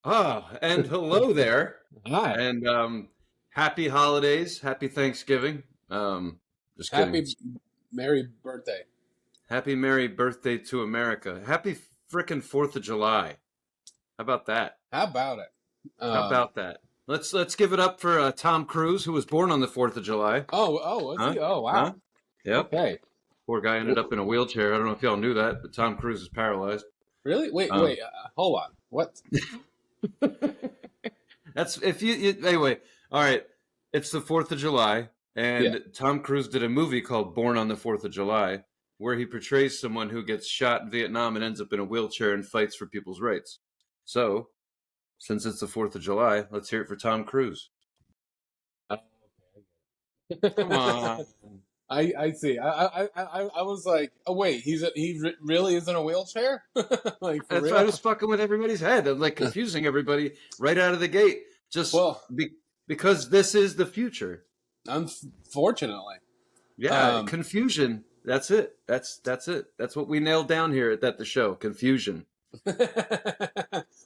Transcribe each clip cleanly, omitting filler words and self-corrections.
And hello there, Hi. and happy holidays, happy Thanksgiving. Just kidding. Happy Merry birthday. Happy merry birthday to America. Happy frickin' 4th of July. How about that? How about it? How Um, about that? Let's give it up for Tom Cruise, who was born on the 4th of July. was Huh? he? Oh, Huh? wow. Yep. Okay. Poor guy ended up in a wheelchair. I don't know if y'all knew that, but Tom Cruise is paralyzed. Really? Wait, Um, wait. Hold on. What? That's if you anyway. All right, it's the 4th of July, Yeah. and Tom Cruise did a movie called Born on the 4th of July, where he portrays someone who gets shot in Vietnam and ends up in a wheelchair and fights for people's rights. So, since it's the 4th of July, let's hear it for Tom Cruise. Oh, Come okay. on, I see. I was like, oh wait, really is in a wheelchair? Like for that's why I was real? fucking with everybody's head. I'm like confusing everybody right out of the gate, just Well, because this is the future. unfortunately. Yeah, Um, confusion. That's it. That's it. That's what we nailed down here at the show. Confusion.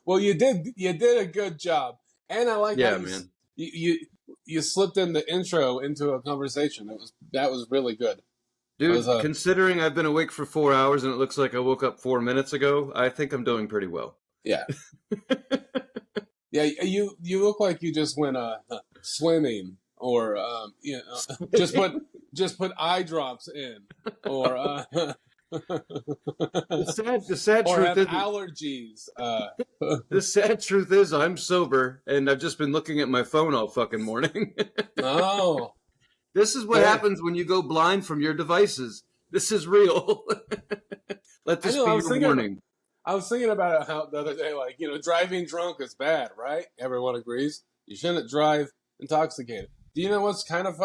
well, you did a good job, and I like how Yeah, you man. you you, you slipped in the intro into a conversation. That was really good. I was Dude, considering I've been awake for 4 hours and it looks like I woke up 4 minutes ago, I think I'm doing pretty well. yeah, yeah. You look like you just went swimming, or just put eye drops in, or The sad or truth have is allergies. the sad truth is I'm sober and I've just been looking at my phone all fucking morning. Oh, This is what hey, happens when you go blind from your devices. This is real. Let I this know. be your warning. I was thinking about it how the other day, like, driving drunk is bad, right? Everyone agrees. You shouldn't drive intoxicated. Do you know what's kind of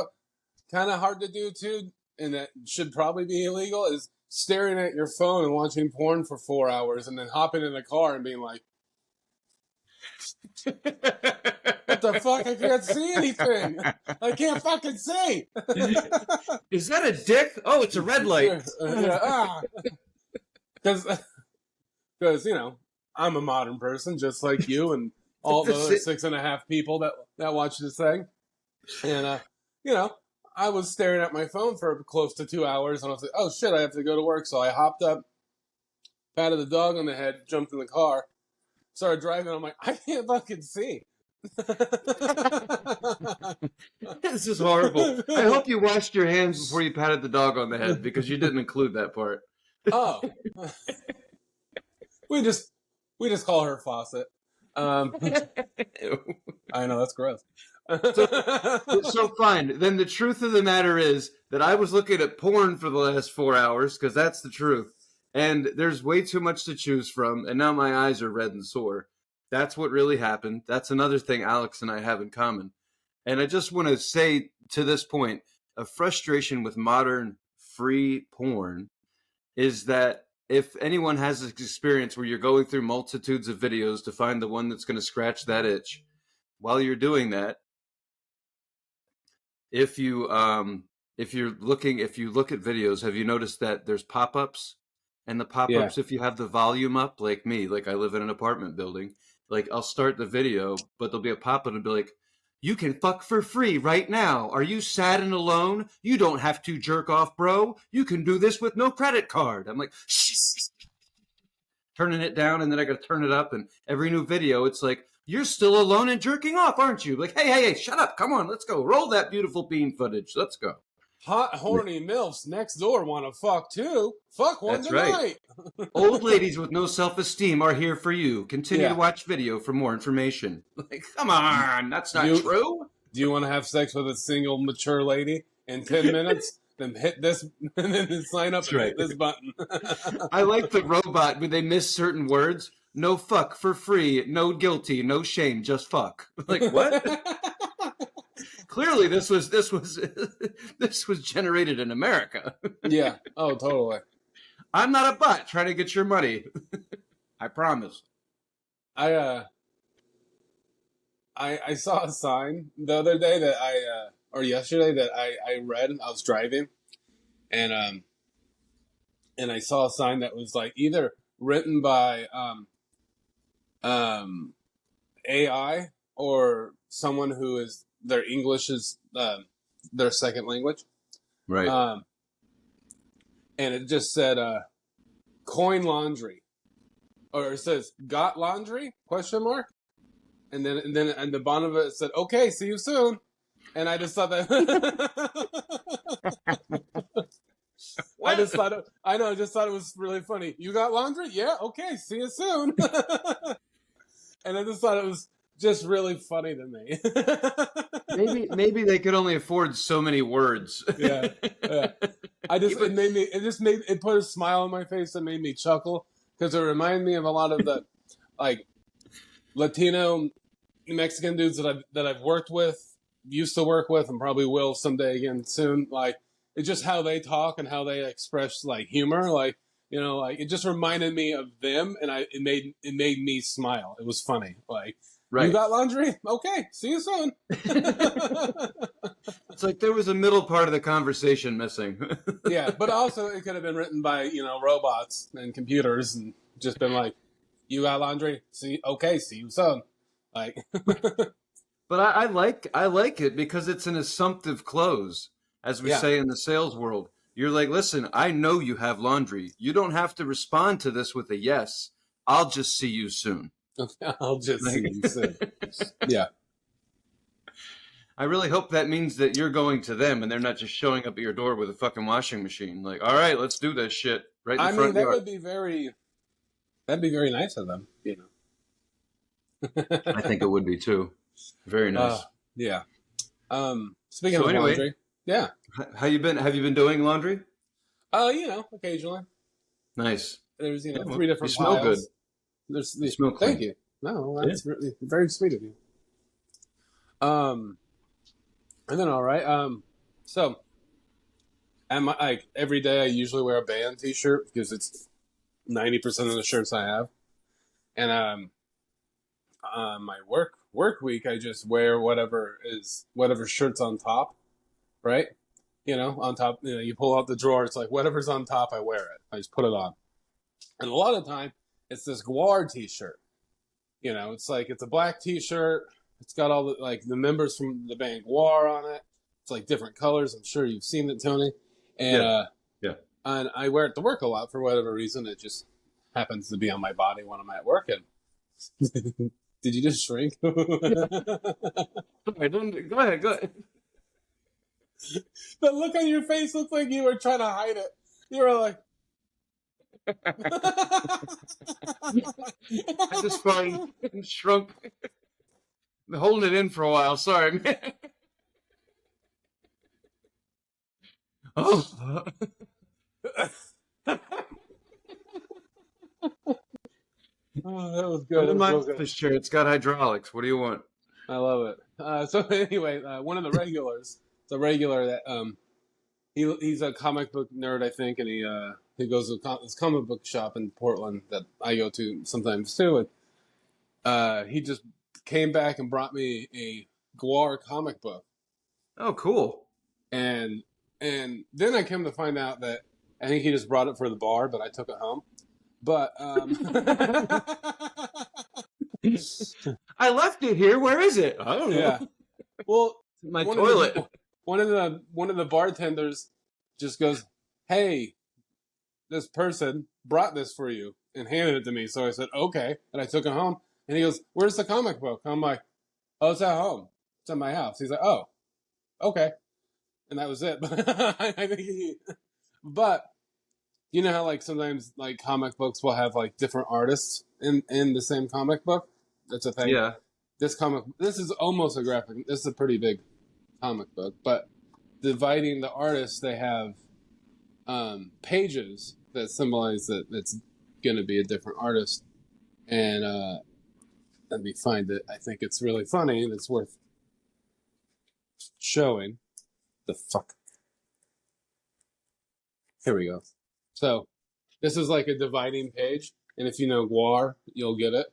hard to do too, and that should probably be illegal? Is staring at your phone and watching porn for 4 hours, and then hopping in the car and being like, "What the fuck? I can't see anything. I can't fucking see." Is that a dick? Oh, it's a red light. Yeah, because because I'm a modern person just like you and all the other 6.5 people that watch this thing, and you know I was staring at my phone for close to 2 hours, and I was like, oh shit, I have to go to work. So I hopped up, patted the dog on the head, jumped in the car, started driving. I'm like, I can't fucking see. This is horrible. I hope you washed your hands before you patted the dog on the head because you didn't include that part. Oh, we just we just call her Faucet. Um, I know that's gross. So, so fine. Then the truth of the matter is that I was looking at porn for the last 4 hours because that's the truth. And there's way too much to choose from, and now my eyes are red and sore. That's what really happened. That's another thing Alex and I have in common. And I just want to say to this point, a frustration with modern free porn is that if anyone has this experience where you're going through multitudes of videos to find the one that's going to scratch that itch, while you're doing that, if you if you look at videos, have you noticed that there's pop-ups? And the Yeah. pop-ups, if you have the volume up, like me, like I live in an apartment building, like I'll start the video, but there'll be a pop-up and be like, you can fuck for free right now. Are you sad and alone? You don't have to jerk off, bro. You can do this with no credit card. I'm like, shh, turning it down, and then I got to turn it up. And every new video, it's like, you're still alone and jerking off, aren't you? Like, hey, shut up. Come on, let's go. Roll that beautiful bean footage. Let's go. Hot, horny MILFs next door want to fuck too. Fuck one That's right. tonight. Old ladies with no self-esteem are here for you. Continue to Yeah. watch video for more information. Like, come on, that's Do not you true. do you want to have sex with a single mature lady in 10 minutes? Then hit this, and then sign up That's and right. hit this button. I like the robot when they miss certain words. No fuck for free, no guilty, no shame, just fuck. Like what? Clearly, this was this was generated in America. Yeah. Oh, totally. I'm not a bot trying to get your money. I promise. I I saw a sign the other day that or yesterday that I read. I was driving, and I saw a sign that was like either written by um AI or someone who is their English is their second language. Right. And it just said coin laundry, or it says got laundry question mark, and then the bottom of it said okay, see you soon. And I just thought that I just thought it was really funny. You got laundry? Yeah, okay, see you soon. And I just thought it was just really funny to me. maybe they could only afford so many words. Yeah. It put a smile on my face that made me chuckle, because it reminded me of a lot of the like Latino Mexican dudes that I've worked with, used to work with, and probably will someday again soon. Like, it's just how they talk and how they express like humor. Like, you know, like it just reminded me of them, and it made me smile. It was funny. Like, right. You got laundry? Okay, see you soon. It's like there was a middle part of the conversation missing. Yeah, but also it could have been written by, you know, robots and computers, and just been like, you got laundry? See you soon. Like, but I like it because it's an assumptive close, as we say in the sales world. You're like, listen, I know you have laundry. You don't have to respond to this with a yes. I'll just see you soon. I'll just see you soon. Yeah. I really hope that means that you're going to them and they're not just showing up at your door with a fucking washing machine. Like, all right, let's do this shit right in the front yard. That'd be very nice of them, you know. I think it would be too. Very nice. Yeah. Speaking of laundry, yeah. How you been? Have you been doing laundry? You know, occasionally. Nice. There's 3 different you smell piles. Good. You smell clean. Thank you. No, that's really very sweet of you. And then all right. So, every day I usually wear a band T-shirt because it's 90% of the shirts I have, and my work week I just wear whatever shirt's on top, right? You know, on top. You know, you pull out the drawer. It's like whatever's on top, I wear it. I just put it on, and a lot of the time it's this Guar T-shirt. You know, it's a black T-shirt. It's got all the members from the band Guar on it. It's like different colors. I'm sure you've seen it, Tony. And and I wear it to work a lot for whatever reason. It just happens to be on my body when I'm at work. And did you just shrink? Go ahead. The look on your face looked like you were trying to hide it. You were like, I just farted and shrunk. Been holding it in for a while. Sorry, man. Oh. Oh, that was good. My office chair. It's got hydraulics. What do you want? I love it. So anyway, one of the regulars, the regular that he's a comic book nerd, I think, and he goes to this comic book shop in Portland that I go to sometimes too, and he just came back and brought me a Guar comic book. Oh, cool. And then I came to find out that I think he just brought it for the bar, but I took it home. But I left it here. Where is it? I don't know. Yeah. Well, my toilet. One of the bartenders just goes, "Hey, this person brought this for you," and handed it to me. So I said, "Okay," and I took it home. And he goes, "Where's the comic book?" I'm like, "Oh, it's at home. It's at my house." He's like, "Oh, okay," and that was it. But you know how sometimes comic books will have different artists in the same comic book. That's a thing. Yeah. This is almost a graphic. This is a pretty big comic book, but dividing the artists, they have pages that symbolize that it's going to be a different artist, and let me find it. I think it's really funny and it's worth showing. The fuck. Here we go. So this is like a dividing page, and if you know Guar, you'll get it.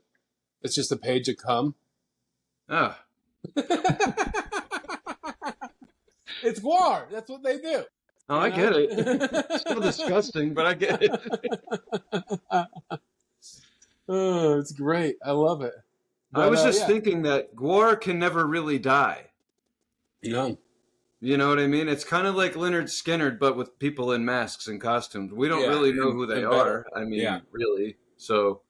It's just a page of cum. Ah. It's Guar. That's what they do. Oh, I get it. It's so disgusting, but I get it. Oh, it's great. I love it. I was just thinking that Gwar can never really die. No. You know what I mean? It's kind of like Leonard Skinner, but with people in masks and costumes. We don't really know who they are. I mean, really. So,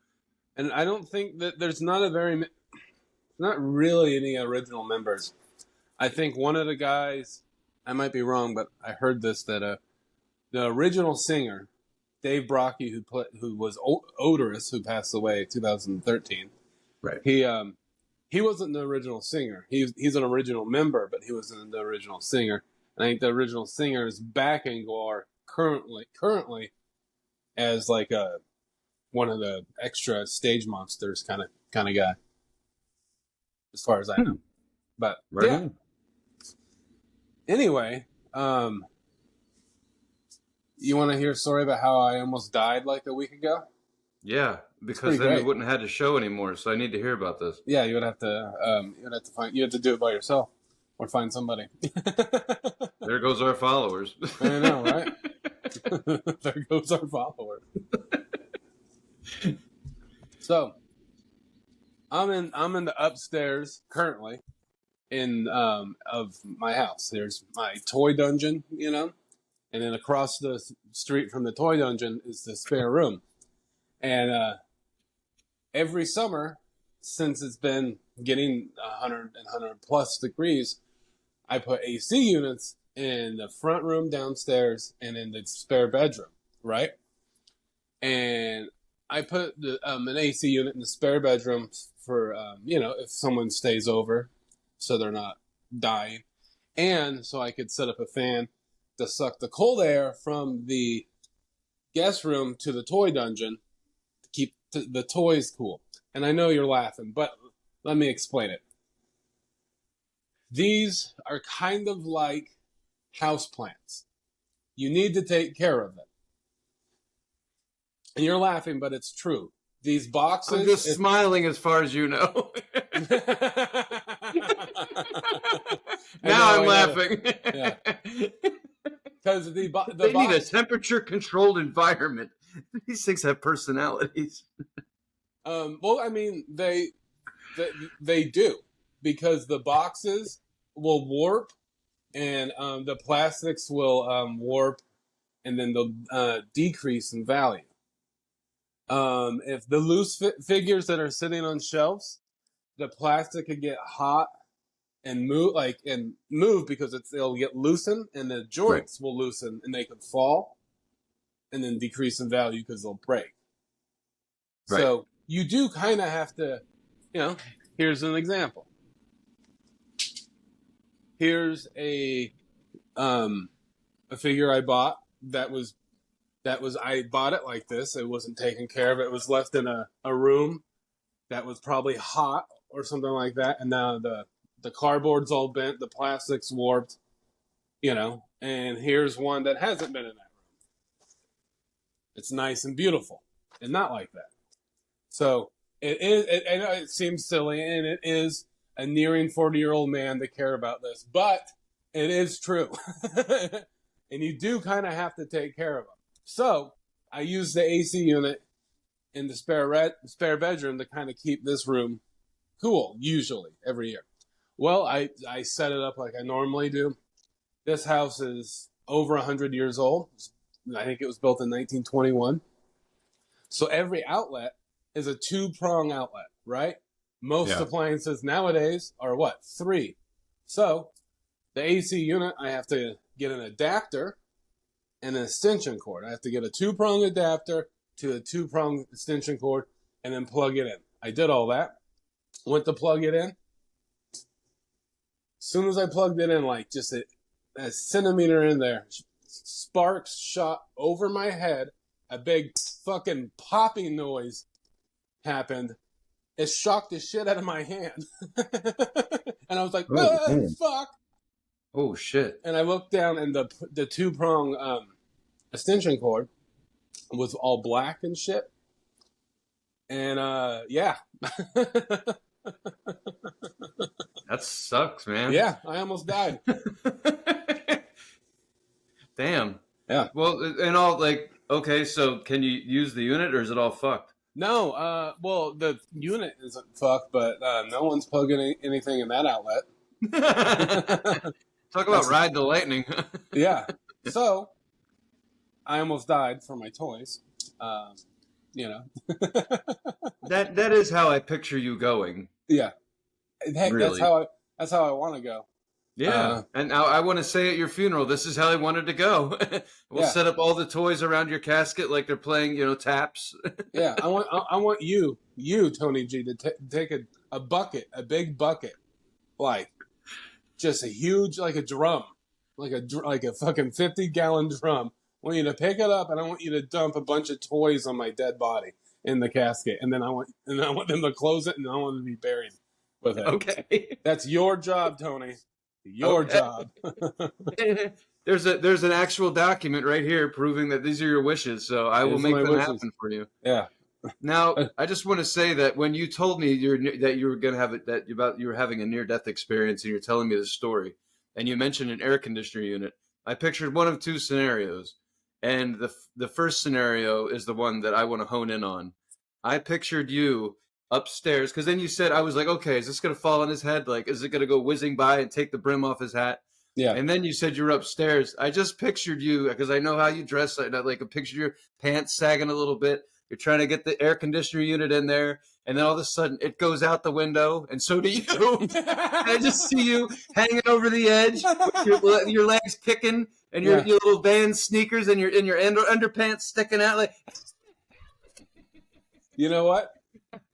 and I don't think that there's not really any original members. I think one of the guys, I might be wrong, but I heard this, that the original singer, Dave Brockie, who was Odorous, who passed away in 2013. Right. He wasn't the original singer. He's an original member, but he wasn't the original singer. And I think the original singer is backing Gwar currently as like one of the extra stage monsters kind of guy, as far as I know. But Anyway, you want to hear a story about how I almost died like a week ago? Yeah, because then we wouldn't have had a show anymore. So I need to hear about this. Yeah, you have to do it by yourself or find somebody. There goes our followers. I know, right? There goes our followers. So, I'm in the upstairs currently of my house. There's my toy dungeon, and then across the street from the toy dungeon is the spare room. And every summer, since it's been getting 100 and 100 plus degrees, I put AC units in the front room downstairs and in the spare bedroom, right? And I put an AC unit in the spare bedroom for, if someone stays over so they're not dying. And so I could set up a fan to suck the cold air from the guest room to the toy dungeon to keep the toys cool. And I know you're laughing, but let me explain it. These are kind of like houseplants. You need to take care of them. And you're laughing, but it's true. These boxes... I'm just smiling as far as you know. Now I'm laughing. Yeah. Because they need a temperature-controlled environment. These things have personalities. Well, I mean, they do. Because the boxes will warp, and the plastics will warp, and then they'll decrease in value. If the loose figures that are sitting on shelves, the plastic could get hot and move because they'll get loosened, and the joints will loosen, and they could fall, and then decrease in value because they'll break. Right. So you do kind of have to, here's an example. Here's a figure I bought I bought it like this. It wasn't taken care of. It was left in a room that was probably hot or something like that. And now the cardboard's all bent, the plastic's warped, and here's one that hasn't been in that room. It's nice and beautiful and not like that. So I know it seems silly, and it is a nearing 40-year-old man to care about this, but it is true. And you do kind of have to take care of them. So I use the AC unit in the spare bedroom to kind of keep this room cool, usually, every year. Well, I set it up like I normally do. This house is over 100 years old. I think it was built in 1921. So every outlet is a 2-prong outlet, right? Most appliances nowadays are what? 3. So the AC unit, I have to get an adapter and an extension cord. I have to get a 2-prong adapter to a 2-prong extension cord and then plug it in. I did all that. Went to plug it in. As soon as I plugged it in, like just a centimeter in there, sparks shot over my head. A big fucking popping noise happened. It shocked the shit out of my hand. And I was like, fuck. Oh, shit. And I looked down, and the 2-prong extension cord was all black and shit. And, yeah. That sucks, man. Yeah, I almost died. Damn. Yeah. Well, and all, okay, so can you use the unit, or is it all fucked? No, well, the unit isn't fucked, but no one's plugging anything in that outlet. Talk about ride the lightning. Yeah. So I almost died for my toys. Uh, you know. That is how I picture you going. Yeah. Heck, Really. that's how I want to go. Yeah, and now I want to say at your funeral, this is how I wanted to go. We'll set up all the toys around your casket like they're playing, taps. Yeah, I want you, Tony G, to take a bucket, a big bucket, like just a huge, like a drum, like a fucking 50-gallon drum. I want you to pick it up, and I want you to dump a bunch of toys on my dead body in the casket, and then I want them to close it, and I want them to be buried with it. Okay, that's your job, Tony. Your job. There's an actual document right here proving that these are your wishes, so I will make them happen for you. Yeah. Now, I just want to say that when you told me that you were going to have it, that you were having a near-death experience, and you're telling me this story, and you mentioned an air conditioner unit, I pictured one of two scenarios, and the first scenario is the one that I want to hone in on. I pictured you upstairs, because then you said, I was like, okay, is this going to fall on his head? Like, is it going to go whizzing by and take the brim off his hat? Yeah. And then you said you were upstairs. I just pictured you, because I know how you dress. I pictured your pants sagging a little bit. You're trying to get the air conditioner unit in there, and then all of a sudden it goes out the window, and so do you. I just see you hanging over the edge with your legs kicking, and your little Vans sneakers and your underpants sticking out. Like, you know what?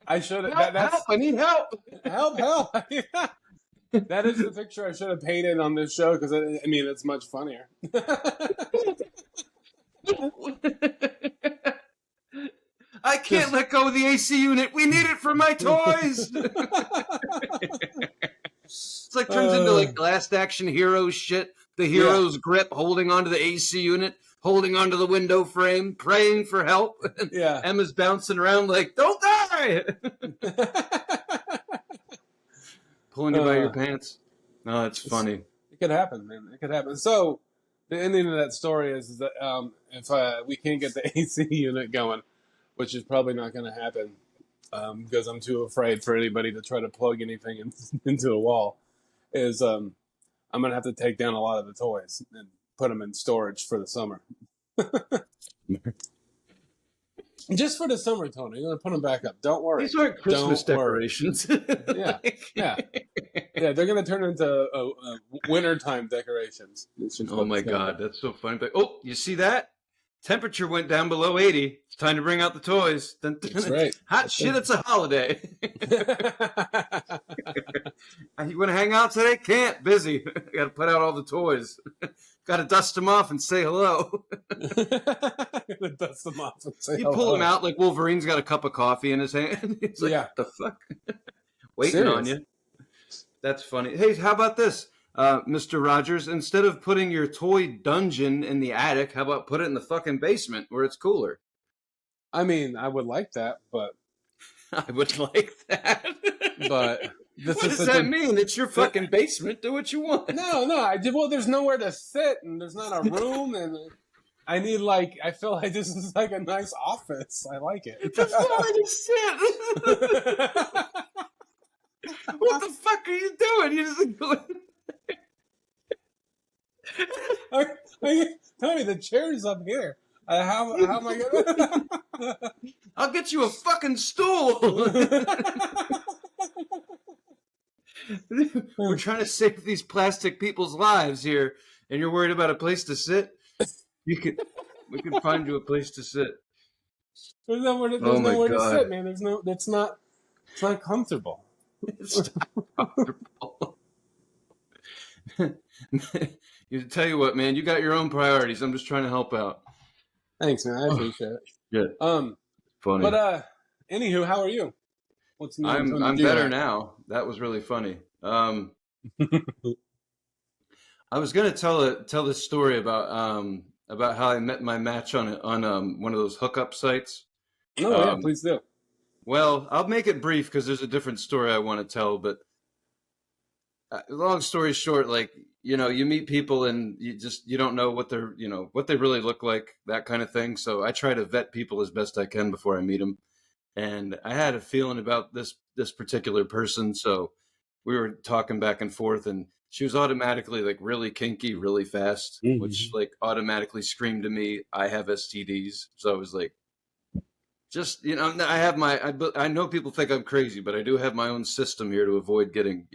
I should have. Help! I need help! Help! That is the picture I should have painted on this show, because it's much funnier. I can't let go of the AC unit. We need it for my toys. It's like turns into like Last Action Hero shit. The hero's grip, holding onto the AC unit, holding onto the window frame, praying for help. Yeah. Emma's bouncing around like, don't die! Pulling you by your pants. No, that's funny. It could happen, man. It could happen. So, the ending of that story is that if we can't get the AC unit going, which is probably not going to happen, because I'm too afraid for anybody to try to plug anything into a wall, is I'm going to have to take down a lot of the toys and put them in storage for the summer. Just for the summer, Tony. I'm going to put them back up. Don't worry. These aren't Christmas decorations. Yeah. They're going to turn into wintertime decorations. Oh, my God. That's so funny. But, oh, you see that? Temperature went down below 80. It's time to bring out the toys. That's right. Hot shit, it's a holiday. You want to hang out today? Can't. Busy. Got to put out all the toys. Got to dust them off and say hello. Dust them off and say hello. You pull them out like Wolverine's got a cup of coffee in his hand. He's like, what the fuck? Waiting on you. That's funny. Hey, how about this, Mr. Rogers? Instead of putting your toy dungeon in the attic, how about put it in the fucking basement where it's cooler? I mean, I would like that, but... I would like that. But... What does that mean? It's your fucking basement. Do what you want. No. Well, there's nowhere to sit, and there's not a room, and I need, I feel like this is like a nice office. I like it. That's not where to sit. What the fuck are you doing? You just going... Tony, the chair's up here. How am I gonna... I'll get you a fucking stool. We're trying to save these plastic people's lives here, and you're worried about a place to sit? We can find you a place to sit. There's nowhere to sit, man. It's not comfortable. It's not comfortable. You tell you what, man, you got your own priorities. I'm just trying to help out. Thanks, man. I appreciate it. Good. Funny. But anywho, how are you? What's new? I'm better now. That was really funny. I was gonna tell this story about how I met my match on one of those hookup sites. Oh yeah, please do. Well, I'll make it brief because there's a different story I want to tell. But long story short, you meet people and you don't know what they really look like, that kind of thing. So I try to vet people as best I can before I meet them. and I had a feeling about this particular person, so we were talking back and forth, and she was automatically like really kinky, really fast, which like automatically screamed to me, I have STDs. So I was like, just I have I know people think I'm crazy, but I do have my own system here to avoid getting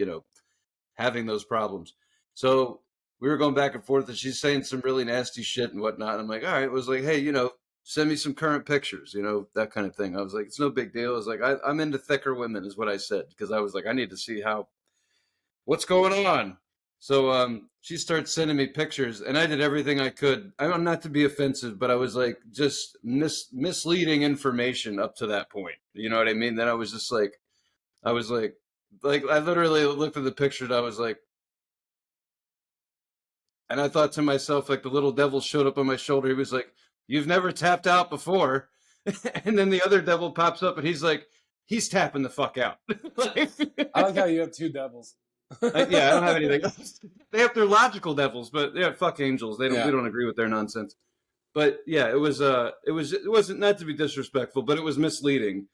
having those problems. So we were going back and forth, and she's saying some really nasty shit and whatnot. I'm like, all right. It was like, hey, send me some current pictures, that kind of thing. I was like, it's no big deal. I was like, I'm into thicker women, is what I said, because I was like, I need to see what's going on. So she starts sending me pictures, and I did everything I could. I'm not to be offensive, but I was like just misleading information up to that point. You know what I mean? Then I was just like, I was like I literally looked at the picture and I was like, and I thought to myself, like the little devil showed up on my shoulder. He was like, "You've never tapped out before," and then the other devil pops up and he's like, "He's tapping the fuck out." I like how you have two devils. Yeah, I don't have anything else. They have their logical devils, but yeah, fuck angels. We don't agree with their nonsense. But yeah, it wasn't, not to be disrespectful, but it was misleading.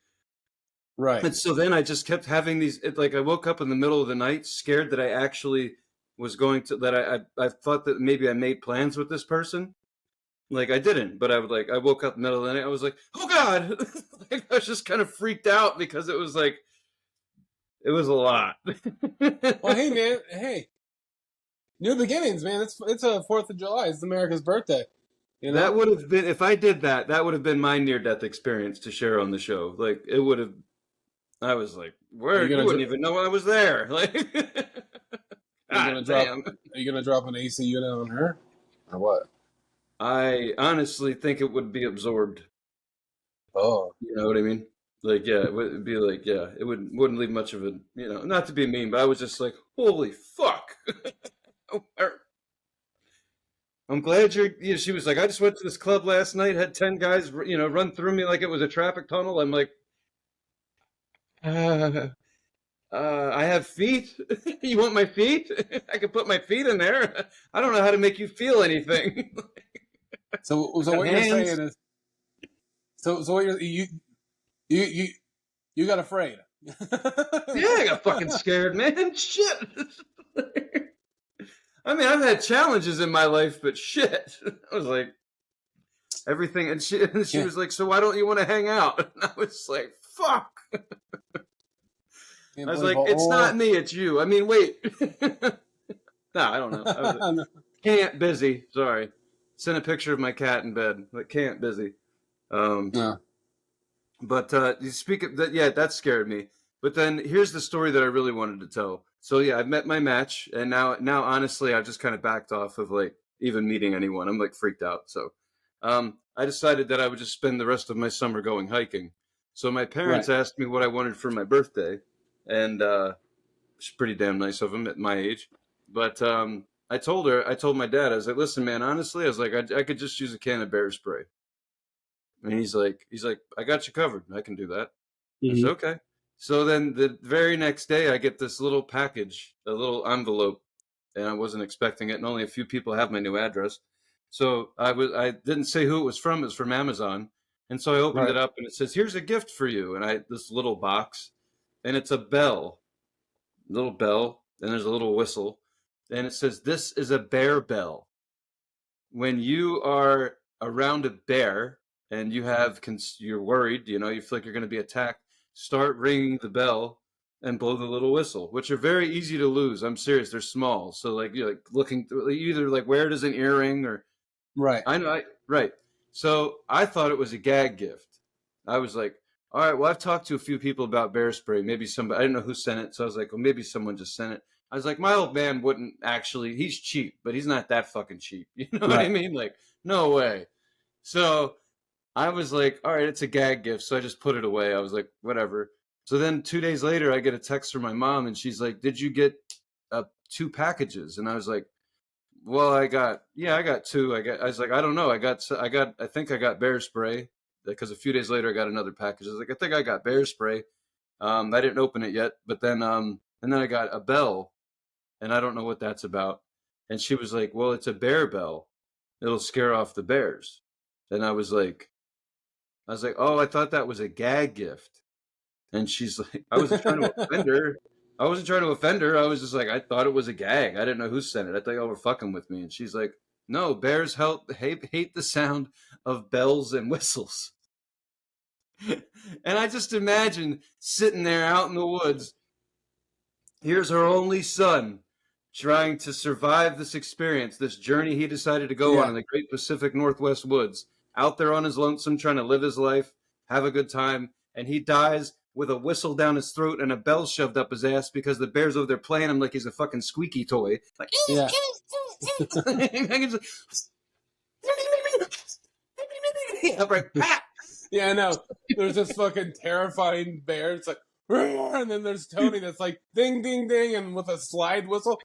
Right. And so then I just kept having these, like I woke up in the middle of the night scared that I actually was going to, that I thought that maybe I made plans with this person. Like I didn't, but I woke up in the middle of the night. I was like, oh God. Like, I was just kind of freaked out because it was like, it was a lot. Well, hey man, hey, new beginnings, man. It's a 4th of July. It's America's birthday. That would have been, if I did that, that would have been my near-death experience to share on the show. Like it would have. I was like, where you wouldn't even know I was there. Like, are you gonna drop an AC unit on her, or what? I honestly think it would be absorbed. Oh, you know what I mean? Like, yeah, it would be like, yeah, it wouldn't leave much of a, not to be mean, but I was just like, holy fuck. I'm glad she was like, I just went to this club last night, had 10 guys, run through me like it was a traffic tunnel. I'm like, I have feet. You want my feet? I could put my feet in there. I don't know how to make you feel anything. So what you're saying is, so what you got afraid? Yeah, I got fucking scared, man. Shit. I mean, I've had challenges in my life, but shit. I was like, everything. And she was like, so why don't you want to hang out? And I was like, fuck. I was like, it's not me, it's you. I mean, wait. No, I don't know. I was like, can't, busy. Sorry. Sent a picture of my cat in bed. Like, can't, busy. Yeah. But you speak of that, yeah, that scared me. But then here's the story that I really wanted to tell. So yeah, I've met my match, and now honestly, I've just kind of backed off of like even meeting anyone. I'm like freaked out. So I decided that I would just spend the rest of my summer going hiking. So my parents asked me what I wanted for my birthday, and it's pretty damn nice of them at my age. But I told my dad, I was like, listen, man, honestly, I was like, I could just use a can of bear spray. And he's like, I got you covered. I can do that. I said, okay. So then the very next day, I get this little package, a little envelope, and I wasn't expecting it. And only a few people have my new address. So I didn't say who it was from. It was from Amazon. And so I opened it up, and it says, here's a gift for you. And this little box, and it's a little bell, and there's a little whistle. And it says, this is a bear bell. When you are around a bear and you're worried, you feel like you're going to be attacked, start ringing the bell and blow the little whistle, which are very easy to lose. I'm serious. They're small. So like you're like looking through, either like wear it as an earring or right. I know. Right. So I thought it was a gag gift. I was like, all right, well, I've talked to a few people about bear spray. Maybe somebody, I didn't know who sent it. So I was like, well, maybe someone just sent it. I was like, my old man wouldn't actually, he's cheap, but he's not that fucking cheap. You know what I mean? Like, no way. So I was like, all right, it's a gag gift. So I just put it away. I was like, whatever. So then 2 days later, I get a text from my mom, and she's like, did you get 2 packages? And I was like, well, I got 2. I was like, I don't know. I think I got bear spray, because a few days later I got another package. I was like, I think I got bear spray. I didn't open it yet, but then, and then I got a bell, and I don't know what that's about. And she was like, well, it's a bear bell. It'll scare off the bears. And I was like, I was like, oh, I thought that was a gag gift. And she's like, I wasn't trying to offend her. I wasn't trying to offend her. I was just like, I thought it was a gag. I didn't know who sent it. I thought y'all were fucking with me. And she's like, no, bears hate the sound of bells and whistles. And I just imagine sitting there out in the woods. Here's her only son trying to survive this experience, this journey he decided to go on in the great Pacific Northwest woods, out there on his lonesome, trying to live his life, have a good time, and he dies with a whistle down his throat and a bell shoved up his ass because the bear's over there playing him like he's a fucking squeaky toy. Like, Yeah. Yeah, I know. There's this fucking terrifying bear. It's like, and then there's Tony that's like, ding, ding, ding, and with a slide whistle.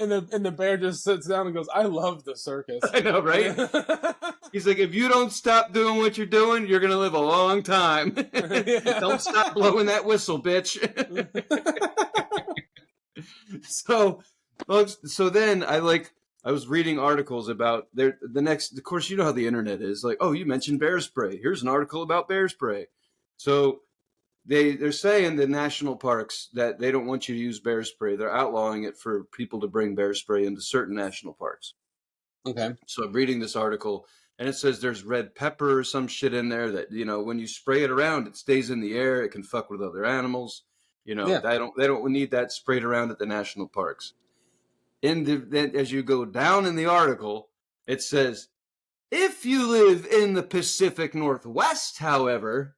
and the bear just sits down and goes, I love the circus. I know, right? He's like, if you don't stop doing what you're doing, you're going to live a long time. Don't stop blowing that whistle, bitch. So then I was reading articles about the next, of course, you know how the internet is. Like, oh, you mentioned bear spray. Here's an article about bear spray. So they're saying the national parks that they don't want you to use bear spray. They're outlawing it for people to bring bear spray into certain national parks. Okay. So I'm reading this article, and it says there's red pepper or some shit in there that, when you spray it around, it stays in the air. It can fuck with other animals. They don't need that sprayed around at the national parks. Then as you go down in the article, it says, if you live in the Pacific Northwest, however,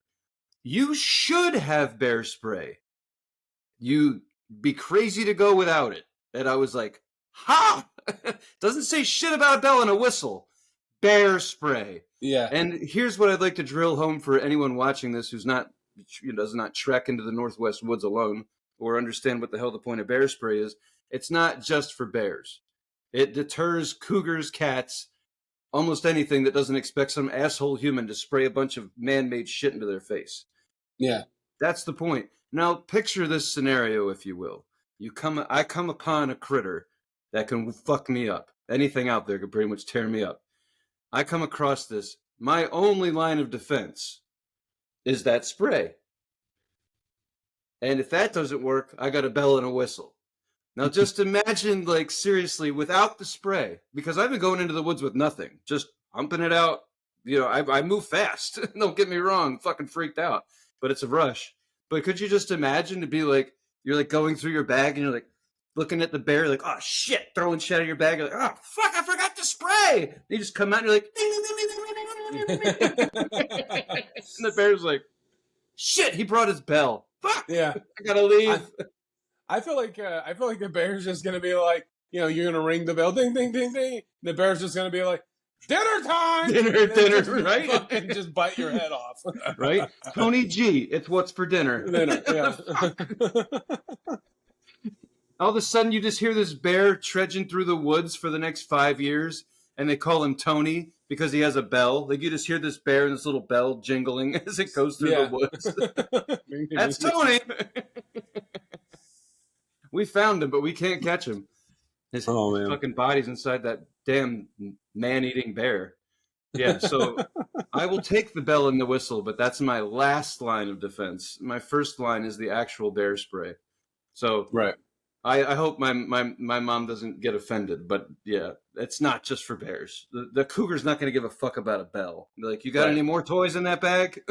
you should have bear spray. You'd be crazy to go without it. And I was like, ha! Doesn't say shit about a bell and a whistle. Bear spray. Yeah. And here's what I'd like to drill home for anyone watching this who's does not trek into the Northwest woods alone or understand what the hell the point of bear spray is. It's not just for bears. It deters cougars, cats, almost anything that doesn't expect some asshole human to spray a bunch of man-made shit into their face. Yeah. That's the point. Now, picture this scenario, if you will. I come upon a critter that can fuck me up. Anything out there could pretty much tear me up. I come across this. My only line of defense is that spray. And if that doesn't work, I got a bell and a whistle. Now, just imagine, seriously, without the spray, because I've been going into the woods with nothing, just humping it out. I move fast. Don't get me wrong, I'm fucking freaked out, but it's a rush. But could you just imagine to be you're going through your bag and you're looking at the bear, like, oh shit, throwing shit out of your bag. You're like, oh fuck, I forgot to spray. And you just come out and you're like, and the bear's like, shit, he brought his bell. Fuck, yeah, I gotta leave. I feel like the bear's just gonna be like, you're gonna ring the bell, ding, ding, ding, ding. The bear's just gonna be like, dinner time, dinner, right? Fucking just bite your head off, right? Tony G, it's what's for dinner. Yeah. All of a sudden, you just hear this bear trudging through the woods for the next 5 years, and they call him Tony because he has a bell. You just hear this bear and this little bell jingling as it goes through the woods. That's Tony. We found him, but we can't catch him. His fucking body's inside that damn man-eating bear. Yeah, so I will take the bell and the whistle, but that's my last line of defense. My first line is the actual bear spray. So right. I hope my mom doesn't get offended, but yeah, it's not just for bears. The cougar's not going to give a fuck about a bell. You got any more toys in that bag?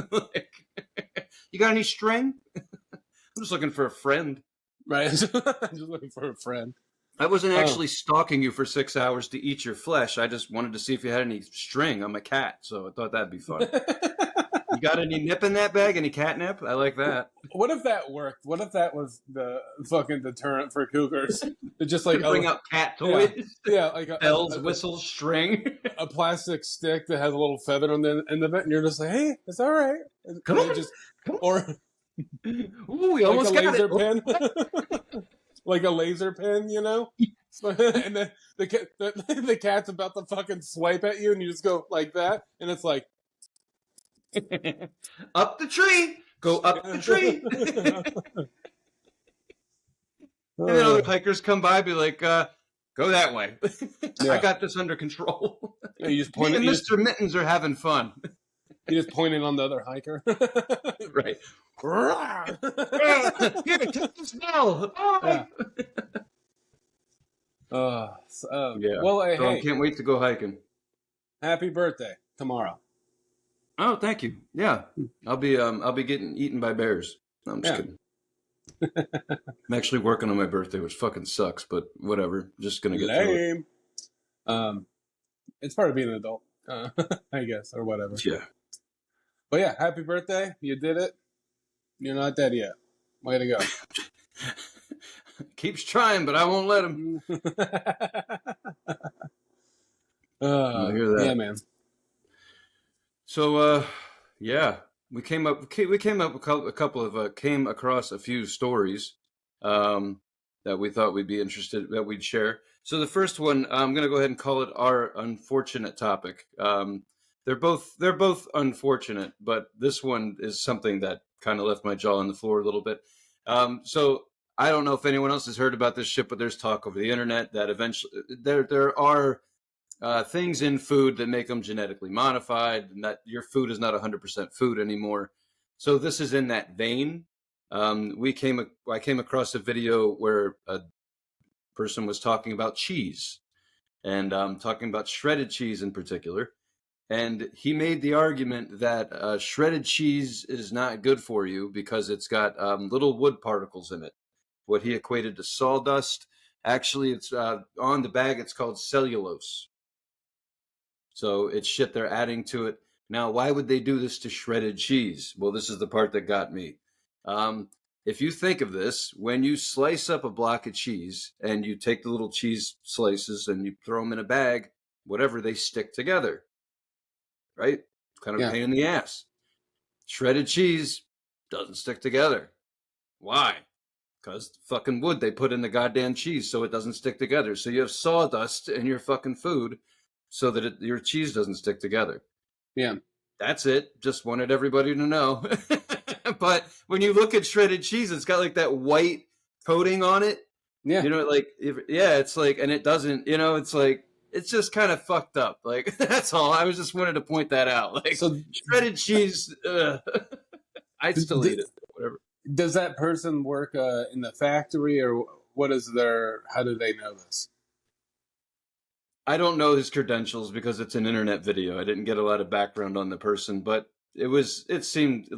You got any string? I'm just looking for a friend. Right. I'm just looking for a friend. I wasn't actually stalking you for 6 hours to eat your flesh. I just wanted to see if you had any string. I'm a cat, so I thought that'd be fun. You got any nip in that bag? Any catnip? I like that. What if that worked? What if that was the fucking deterrent for cougars? To just bring out cat toys. Yeah, bells, whistles, string. A plastic stick that has a little feather on the end of it, and you're just like, hey, it's all right. Come on. Or ooh, we almost got laser pen. Like a laser pen, and then the cat's about to fucking swipe at you, and you just go like that, and it's like up the tree, go up the tree. And then other hikers come by, be like, Go that way. Yeah. I got this under control. Yeah, you just Me point and it. Mr. Mittens are having fun. You just pointing on the other hiker. Right. Here, take this ball. Yeah. Yeah. Well, So I hey, can't wait to go hiking. happy birthday tomorrow. Oh, thank you. Yeah. I'll be getting eaten by bears. No, I'm just kidding. I'm actually working on my birthday, which fucking sucks, but whatever. Just gonna get through it. It's part of being an adult, I guess, or whatever. Yeah. But yeah, happy birthday. You did it. You're not dead yet. Way to go. Keeps trying, but I won't let him. I hear that. Yeah, man. So, yeah, we came across a few stories that we thought that we'd share. So the first one, I'm going to go ahead and call it our unfortunate topic. They're both unfortunate, but this one is something that kind of left my jaw on the floor a little bit. So I don't know if anyone else has heard about this shit, but there's talk over the internet that eventually there are things in food that make them genetically modified, and that your food is not 100% food anymore. So this is in that vein. I came across a video where a person was talking about cheese, and talking about shredded cheese in particular. And he made the argument that shredded cheese is not good for you because it's got little wood particles in it, what he equated to sawdust. Actually, it's on the bag, it's called cellulose. So it's shit they're adding to it. Now, why would they do this to shredded cheese? Well, this is the part that got me. If you think of this, when you slice up a block of cheese and you take the little cheese slices and you throw them in a bag, whatever, they stick together. Right? Kind of a pain in the ass. Shredded cheese doesn't stick together. Why? Because the fucking wood they put in the goddamn cheese so it doesn't stick together. So you have sawdust in your fucking food so that your cheese doesn't stick together. Yeah. That's it. Just wanted everybody to know. But when you look at shredded cheese, it's got like that white coating on it. Yeah. You know, like, it's like, and it doesn't, it's like, it's just kind of fucked up. Like, that's all. I was just wanted to point that out. Like, so shredded cheese, I'd still eat it. Whatever. Does that person work in the factory, or what is how do they know this? I don't know his credentials because it's an internet video. I didn't get a lot of background on the person, but it seemed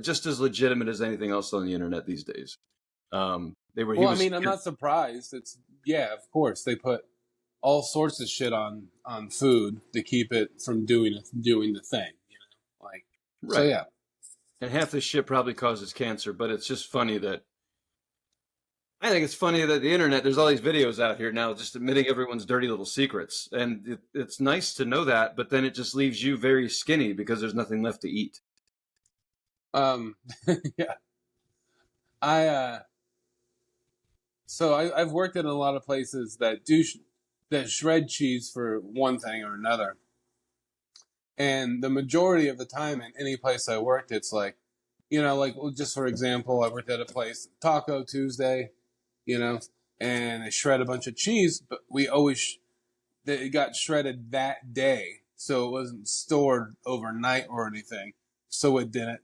just as legitimate as anything else on the internet these days. I'm not surprised. Of course they put all sorts of shit on food to keep it from doing the thing, like, right. So yeah. And half this shit probably causes cancer, but it's just funny that I think it's funny that the internet, there's all these videos out here now just admitting everyone's dirty little secrets. And it's nice to know that, but then it just leaves you very skinny because there's nothing left to eat. Yeah. I've worked in a lot of places that that shred cheese for one thing or another. And the majority of the time in any place I worked, it's like, like, just for example, I worked at a place, Taco Tuesday, and they shred a bunch of cheese, but it got shredded that day. So it wasn't stored overnight or anything. So it didn't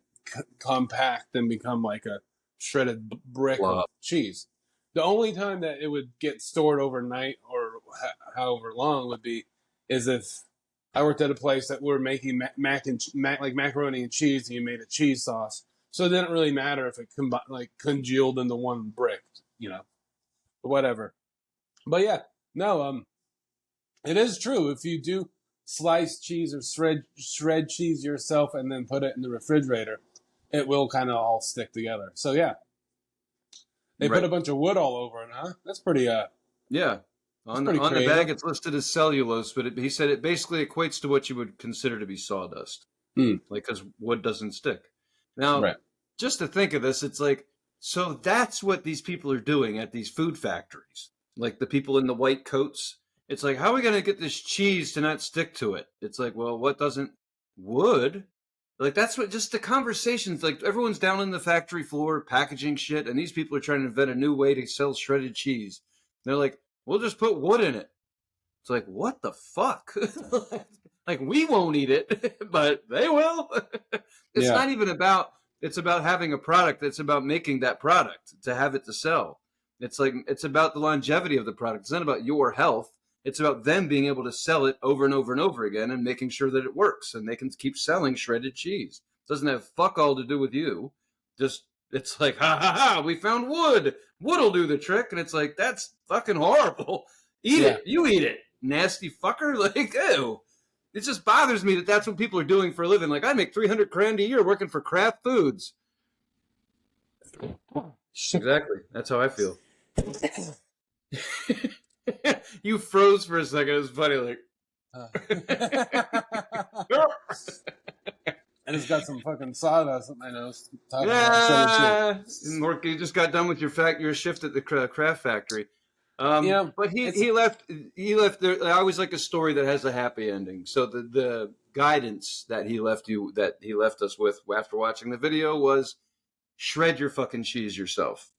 compact and become like a shredded brick of cheese. The only time that it would get stored overnight or however long is if I worked at a place that were making like macaroni and cheese, and you made a cheese sauce. So it didn't really matter if it congealed into one brick, whatever. But yeah, no, it is true. If you do slice cheese or shred cheese yourself and then put it in the refrigerator, it will kind of all stick together. So yeah, they put a bunch of wood all over it, huh? That's pretty. Yeah. On the bag, it's listed as cellulose, but he said it basically equates to what you would consider to be sawdust, like, because wood doesn't stick. Now, just to think of this, it's like, so that's what these people are doing at these food factories, like the people in the white coats. It's like, how are we going to get this cheese to not stick to it? It's like, well, what doesn't? Wood? Like, that's what, just the conversations, like, everyone's down on the factory floor packaging shit, and these people are trying to invent a new way to sell shredded cheese. And they're like, We'll just put wood in it. It's like, what the fuck? Like, we won't eat it, but they will. It's not even about, it's about having a product. It's about making that product to have it to sell. It's like, it's about the longevity of the product. It's not about your health. It's about them being able to sell it over and over and over again and making sure that it works and they can keep selling shredded cheese. It doesn't have fuck all to do with you. Just, it's like, ha ha ha, we found wood. Wood'll do the trick. And it's like, that's fucking horrible. Eat it. You eat it. Nasty fucker. Like, ew. It just bothers me that that's what people are doing for a living. Like, I make $300 grand a year working for Kraft Foods. Exactly. That's how I feel. You froze for a second. It was funny. Like, I just got some fucking sawdust at my nose. You just got done with your shift at the Kraft factory. But he left. There, I always like a story that has a happy ending. So the guidance that he left us with after watching the video was shred your fucking cheese yourself.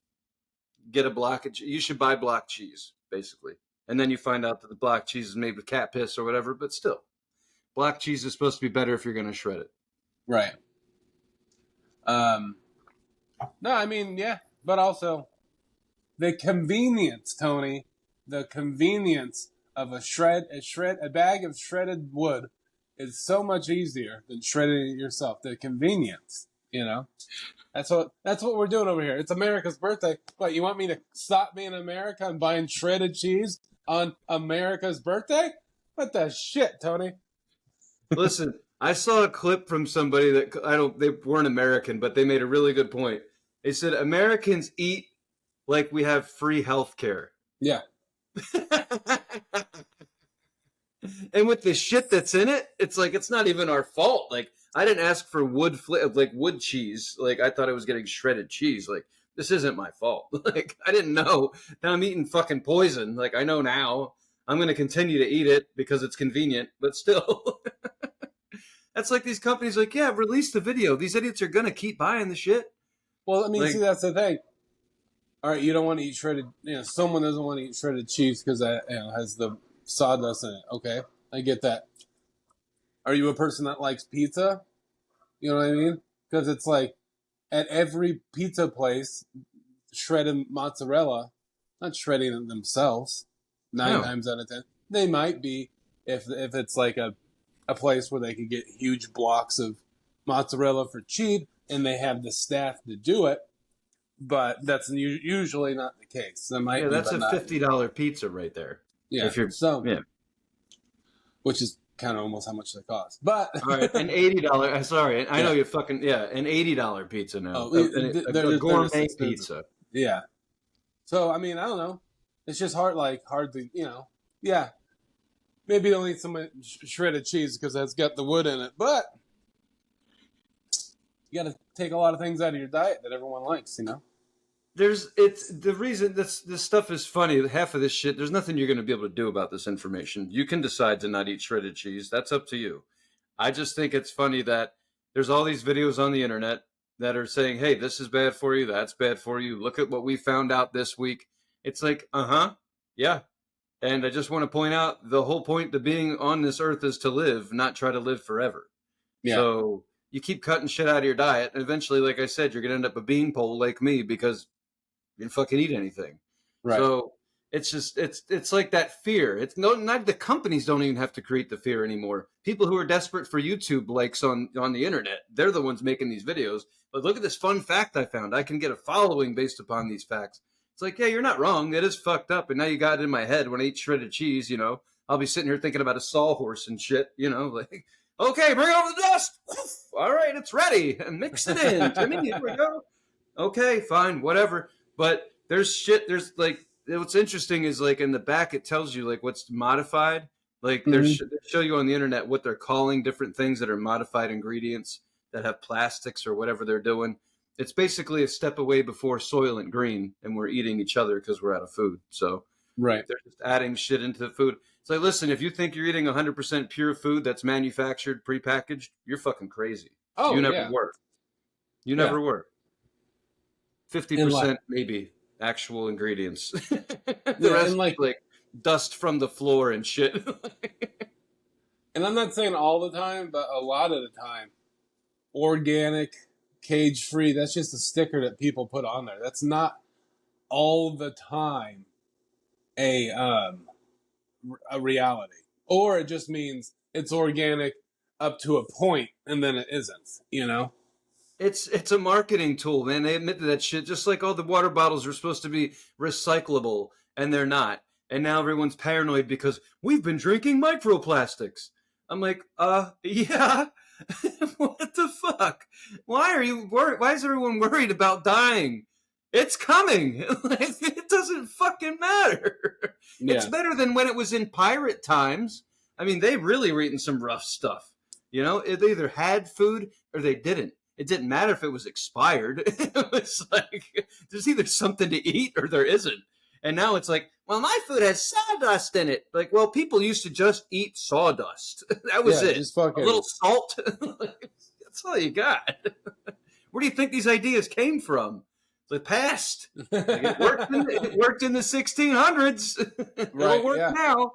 Get a block of you should buy block cheese basically, and then you find out that the block cheese is made with cat piss or whatever. But still, block cheese is supposed to be better if you're going to shred it. Right. No, I mean, yeah, but also. The convenience, Tony, the convenience of a bag of shredded wood is so much easier than shredding it yourself. The convenience, that's what we're doing over here. It's America's birthday. What, you want me to stop being America and buying shredded cheese on America's birthday? What the shit, Tony? Listen, I saw a clip from somebody that they weren't American, but they made a really good point. They said Americans eat like we have free health care. Yeah. And with the shit that's in it, it's like, it's not even our fault. Like, I didn't ask for wood cheese. Like, I thought I was getting shredded cheese. Like, this isn't my fault. Like, I didn't know. Now I'm eating fucking poison. Like, I know now. I'm going to continue to eat it because it's convenient, but still. That's like these companies like, yeah, release the video. These idiots are going to keep buying the shit. Well, I mean, see, that's the thing. All right, you don't want to eat shredded. Someone doesn't want to eat shredded cheese because that has the sawdust in it. Okay, I get that. Are you a person that likes pizza? You know what I mean? Because it's like at every pizza place, shredded mozzarella, not shredding it themselves. 9 times out of 10, they might be if it's like a place where they could get huge blocks of mozzarella for cheap and they have the staff to do it. But that's usually not the case. That's a $50 pizza right there. Yeah, which is kind of almost how much they cost. But all right, an $80. Sorry, I know you fucking an $80 pizza now. A gourmet pizza. Yeah. So I mean, I don't know. It's just hard to Yeah, maybe they'll eat some shredded cheese because that's got the wood in it, but. You got to take a lot of things out of your diet that everyone likes, It's the reason this stuff is funny. Half of this shit, there's nothing you're going to be able to do about this information. You can decide to not eat shredded cheese. That's up to you. I just think it's funny that there's all these videos on the internet that are saying, hey, this is bad for you. That's bad for you. Look at what we found out this week. It's like, yeah. And I just want to point out the whole point to being on this earth is to live, not try to live forever. Yeah. So you keep cutting shit out of your diet, and eventually, like I said, you're going to end up a beanpole like me because you didn't fucking eat anything. Right. So it's just, it's like that fear. It's not the companies don't even have to create the fear anymore. People who are desperate for YouTube likes on the internet, they're the ones making these videos. But look at this fun fact I found. I can get a following based upon these facts. It's like, yeah, you're not wrong. It is fucked up. And now you got it in my head when I eat shredded cheese, I'll be sitting here thinking about a sawhorse and shit, like, okay, bring over the dust. All right, it's ready. And mix it in. Timmy, here we go. Okay, fine, whatever. But there's shit. There's like, what's interesting is like in the back, it tells you like what's modified. Like they show you on the internet what they're calling different things that are modified ingredients that have plastics or whatever they're doing. It's basically a step away before Soylent Green, and we're eating each other because we're out of food. So they're just adding shit into the food. It's like, listen, if you think you're eating 100% pure food that's manufactured, prepackaged, you're fucking crazy. Oh, you never were. You never were. 50% maybe actual ingredients. The rest like dust from the floor and shit. And I'm not saying all the time, but a lot of the time, organic, cage-free, that's just a sticker that people put on there. That's not all the time a reality. Or it just means it's organic up to a point and then it isn't, you know? It's a marketing tool, man. They admit to that shit. Just like all the water bottles are supposed to be recyclable, and they're not. And now everyone's paranoid because we've been drinking microplastics. I'm like, yeah. What the fuck? Why are you worried? Why is everyone worried about dying? It's coming. It doesn't fucking matter. Yeah. It's better than when it was in pirate times. I mean, they really were eating some rough stuff. You know, they either had food or they didn't. It didn't matter if it was expired. It was like, there's either something to eat or there isn't. And now it's like, well, my food has sawdust in it. Like, well, people used to just eat sawdust. That was it. Just fucking... A little salt. That's all you got. Where do you think these ideas came from? The past. Like it worked in the 1600s. Right, It'll work now.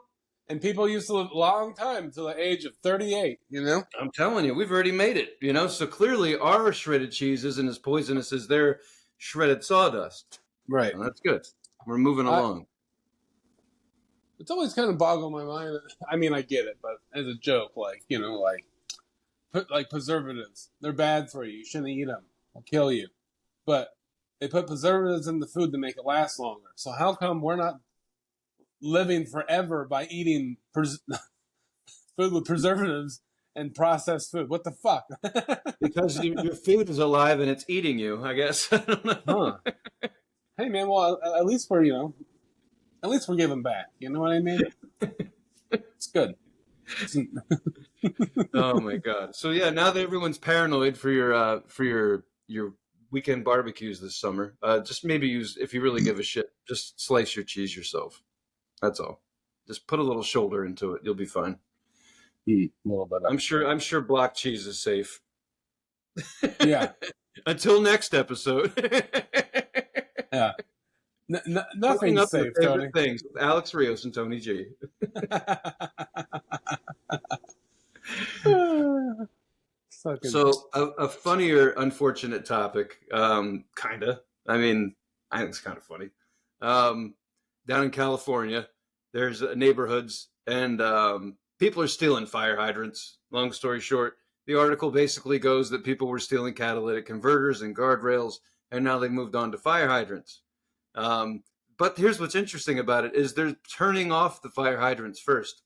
And people used to live a long time to the age of 38, you know? I'm telling you, we've already made it, you know? So clearly our shredded cheese isn't as poisonous as their shredded sawdust. Right. Well, that's good. We're moving along. It's always kind of boggled my mind. I mean, I get it, but as a joke, like, you know, like preservatives. They're bad for you. You shouldn't eat them. They'll kill you. But they put preservatives in the food to make it last longer. So how come we're not living forever by eating food with preservatives and processed food? What the fuck? Because your food is alive and it's eating you, I guess. I don't know. Huh. Hey, man, well, at least we're giving back. You know what I mean? It's good. Oh, my God. So, yeah, now that everyone's paranoid for your weekend barbecues this summer, just maybe use, if you really give a shit, just slice your cheese yourself. That's all. Just put a little shoulder into it. You'll be fine. A little bit. I'm sure block cheese is safe. Yeah. Until next episode. Yeah. Nothing's safe, Tony. Things with Alex Rios and Tony G. So a funnier, unfortunate topic, kinda. I mean, I think it's kind of funny. Down in California, there's neighborhoods, and people are stealing fire hydrants. Long story short, the article basically goes that people were stealing catalytic converters and guardrails, and now they've moved on to fire hydrants. But here's what's interesting about it is they're turning off the fire hydrants first.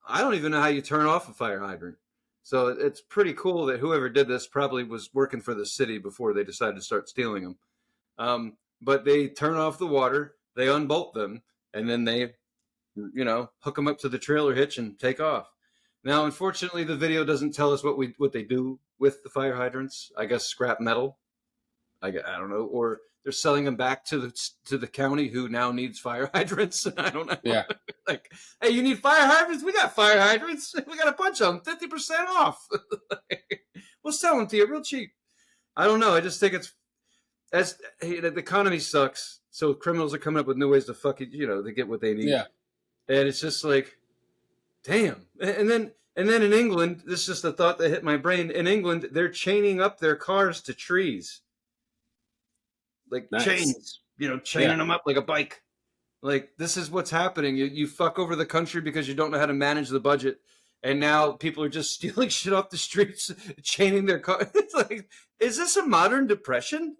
I don't even know how you turn off a fire hydrant. So it's pretty cool that whoever did this probably was working for the city before they decided to start stealing them. But they turn off the water, they unbolt them, and then they, hook them up to the trailer hitch and take off. Now, unfortunately, the video doesn't tell us what they do with the fire hydrants. I guess scrap metal. I don't know, or they're selling them back to the county who now needs fire hydrants. I don't know. Yeah. Like, hey, you need fire hydrants? We got fire hydrants. We got a bunch of them, 50% off. We'll sell them to you real cheap. I don't know. I just think the economy sucks. So criminals are coming up with new ways to to get what they need. Yeah. And it's just like, damn. And then in England, this is just a thought that hit my brain. In England, they're chaining up their cars to trees. Like nice. Chains, chaining them up like a bike. Like, this is what's happening. You fuck over the country because you don't know how to manage the budget. And now people are just stealing shit off the streets, chaining their car. It's like, is this a modern depression?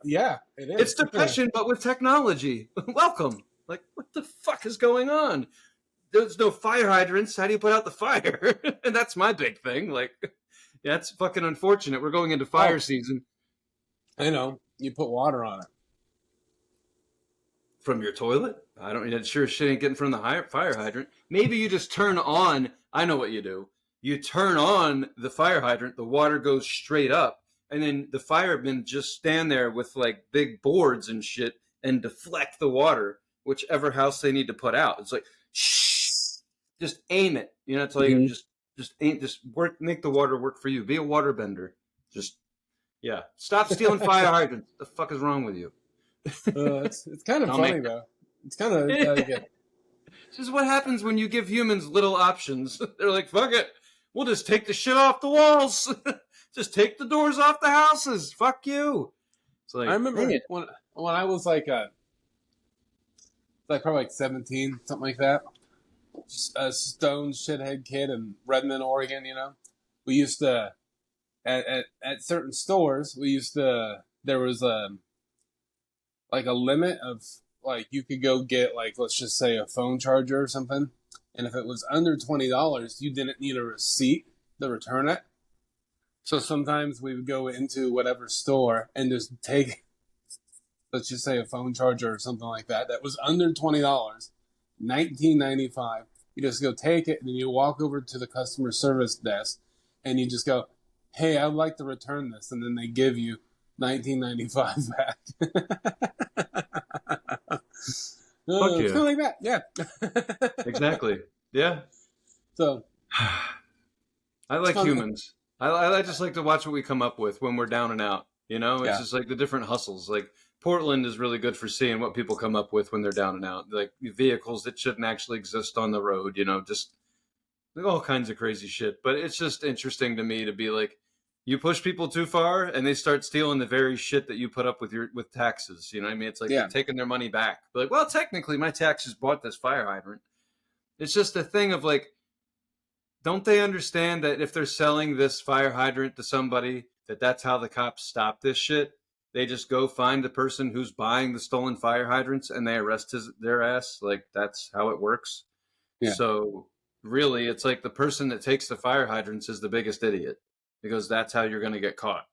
Yeah, it is. It's depression, but with technology. Welcome. Like, what the fuck is going on? There's no fire hydrants. How do you put out the fire? And that's my big thing. Like, yeah, it's fucking unfortunate. We're going into fire season. I know. You put water on it. From your toilet? I don't. Sure shit ain't getting from the fire hydrant. Maybe you just turn on. I know what you do. You turn on the fire hydrant. The water goes straight up, and then the firemen just stand there with like big boards and shit and deflect the water whichever house they need to put out. It's like, shh, just aim it. It's like just aim. Just work. Make the water work for you. Be a water bender. Just. Yeah, stop stealing fire hydrants. The fuck is wrong with you? It's kind of funny though. It's kind of This is what happens when you give humans little options. They're like, fuck it. We'll just take the shit off the walls. Just take the doors off the houses. Fuck you. It's like, I remember man. when I was like probably like 17, something like that. Just a stone shithead kid in Redmond, Oregon. We used to at certain stores. There was like a limit of like you could go get like let's just say a phone charger or something, and if it was under $20, you didn't need a receipt to return it. So sometimes we would go into whatever store and just take, let's just say a phone charger or something like that was under $20, $19.95. You just go take it and then you walk over to the customer service desk and you just go, "Hey, I'd like to return this," and then they give you $19.95 back. Fuck It's you. kind of like that, yeah. Exactly. Yeah. So I like humans. I just like to watch what we come up with when we're down and out. It's just like the different hustles. Like Portland is really good for seeing what people come up with when they're down and out. Like vehicles that shouldn't actually exist on the road. Just like all kinds of crazy shit. But it's just interesting to me to be like, you push people too far and they start stealing the very shit that you put up with taxes. You know what I mean? It's like they're taking their money back. But like, well, technically my taxes bought this fire hydrant. It's just a thing of like, don't they understand that if they're selling this fire hydrant to somebody, that's how the cops stop this shit? They just go find the person who's buying the stolen fire hydrants and they arrest their ass. Like, that's how it works. Yeah. So really, it's like the person that takes the fire hydrants is the biggest idiot because that's how you're going to get caught.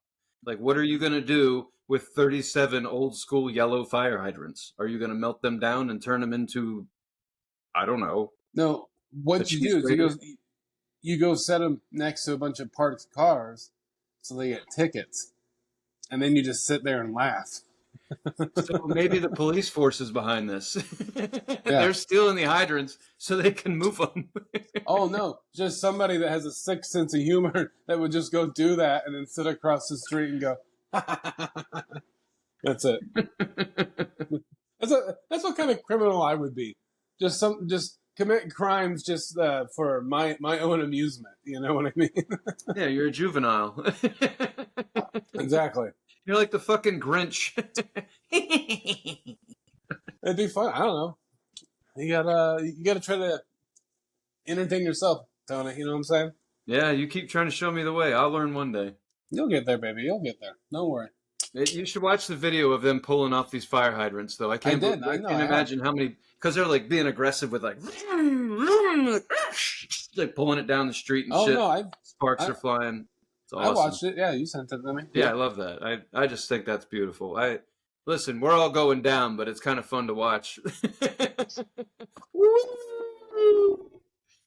Like, what are you going to do with 37 old school yellow fire hydrants? Are you going to melt them down and turn them into, I don't know. No, what you do is you go set them next to a bunch of parked cars so they get tickets. And then you just sit there and laugh. So maybe the police force is behind this. They're stealing the hydrants so they can move them. Oh, no. Just somebody that has a sick sense of humor that would just go do that and then sit across the street and go, that's it. That's what kind of criminal I would be. Just commit crimes just for my own amusement. You know what I mean? Yeah, you're a juvenile. Exactly. You're like the fucking Grinch. It'd be fun. I don't know. You gotta try to entertain yourself, Tony. You know what I'm saying? Yeah, you keep trying to show me the way. I'll learn one day. You'll get there, baby. You'll get there. Don't worry. You should watch the video of them pulling off these fire hydrants, though. I can't imagine how many, because they're like being aggressive with like pulling it down the street and shit. No, sparks are flying. It's awesome. I watched it. Yeah, you sent it to me. Yeah, I love that. I just think that's beautiful. Listen, we're all going down, but it's kind of fun to watch.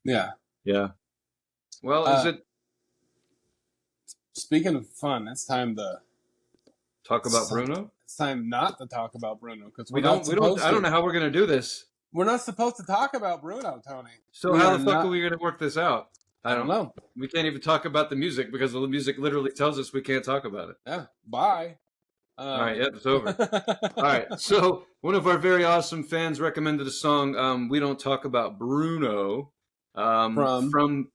Yeah. Yeah. Well, is it? Speaking of fun, it's time to talk about Bruno. It's time not to talk about Bruno because we don't. I don't know how we're gonna do this. We're not supposed to talk about Bruno, Tony. So how the fuck are we gonna work this out? I don't know. We can't even talk about the music because the music literally tells us we can't talk about it. Yeah. Bye. All right. Yep. It's over. All right. So one of our very awesome fans recommended a song. We don't talk about Bruno. From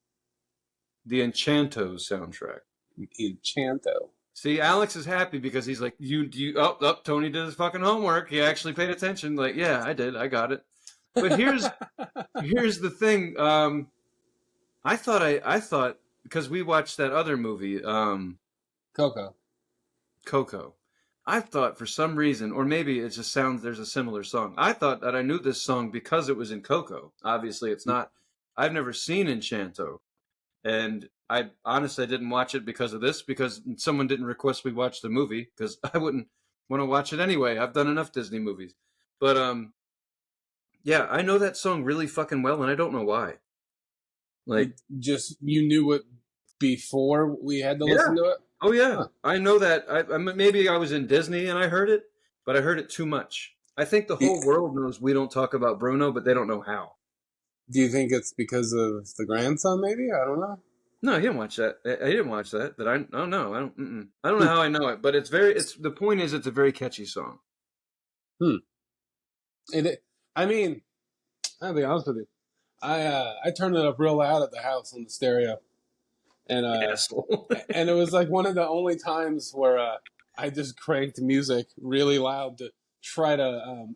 the Enchanto soundtrack. Enchanto. See, Alex is happy because he's like, Tony did his fucking homework. He actually paid attention. Like, yeah, I did. I got it. But here's the thing. I thought because we watched that other movie, Coco. I thought for some reason, or maybe it just sounds there's a similar song. I thought that I knew this song because it was in Coco. Obviously, it's not. I've never seen Enchanto, and I honestly didn't watch it because of this. Because someone didn't request we watch the movie because I wouldn't want to watch it anyway. I've done enough Disney movies, but yeah, I know that song really fucking well, and I don't know why. Like, just you knew it before we had to listen to it. Oh yeah, huh. I know that. Maybe I was in Disney and I heard it, but I heard it too much. I think the whole world knows we don't talk about Bruno, but they don't know how. Do you think it's because of the grandson? Maybe I don't know. No, he didn't watch that. I didn't watch that. I don't know. I don't. I don't know how I know it, but it's very. It's the point is it's a very catchy song. I mean, I'll be honest with you. I turned it up real loud at the house on the stereo, and Asshole. and it was like one of the only times where I just cranked music really loud to try to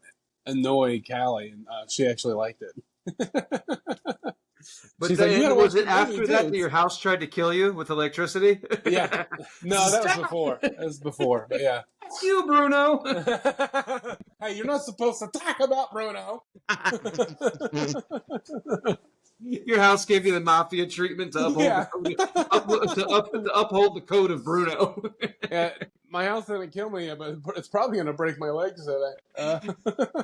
annoy Callie, and she actually liked it. But She's like, "You gotta was watch it the movie after too." that that your house tried to kill you with electricity? Yeah, no, that was before. That was before, but yeah. Fuck you, Bruno. Hey, you're not supposed to talk about Bruno. Your house gave you the mafia treatment to uphold Yeah. to uphold the code of Bruno. Yeah, my house didn't kill me yet, but it's probably gonna break my legs today.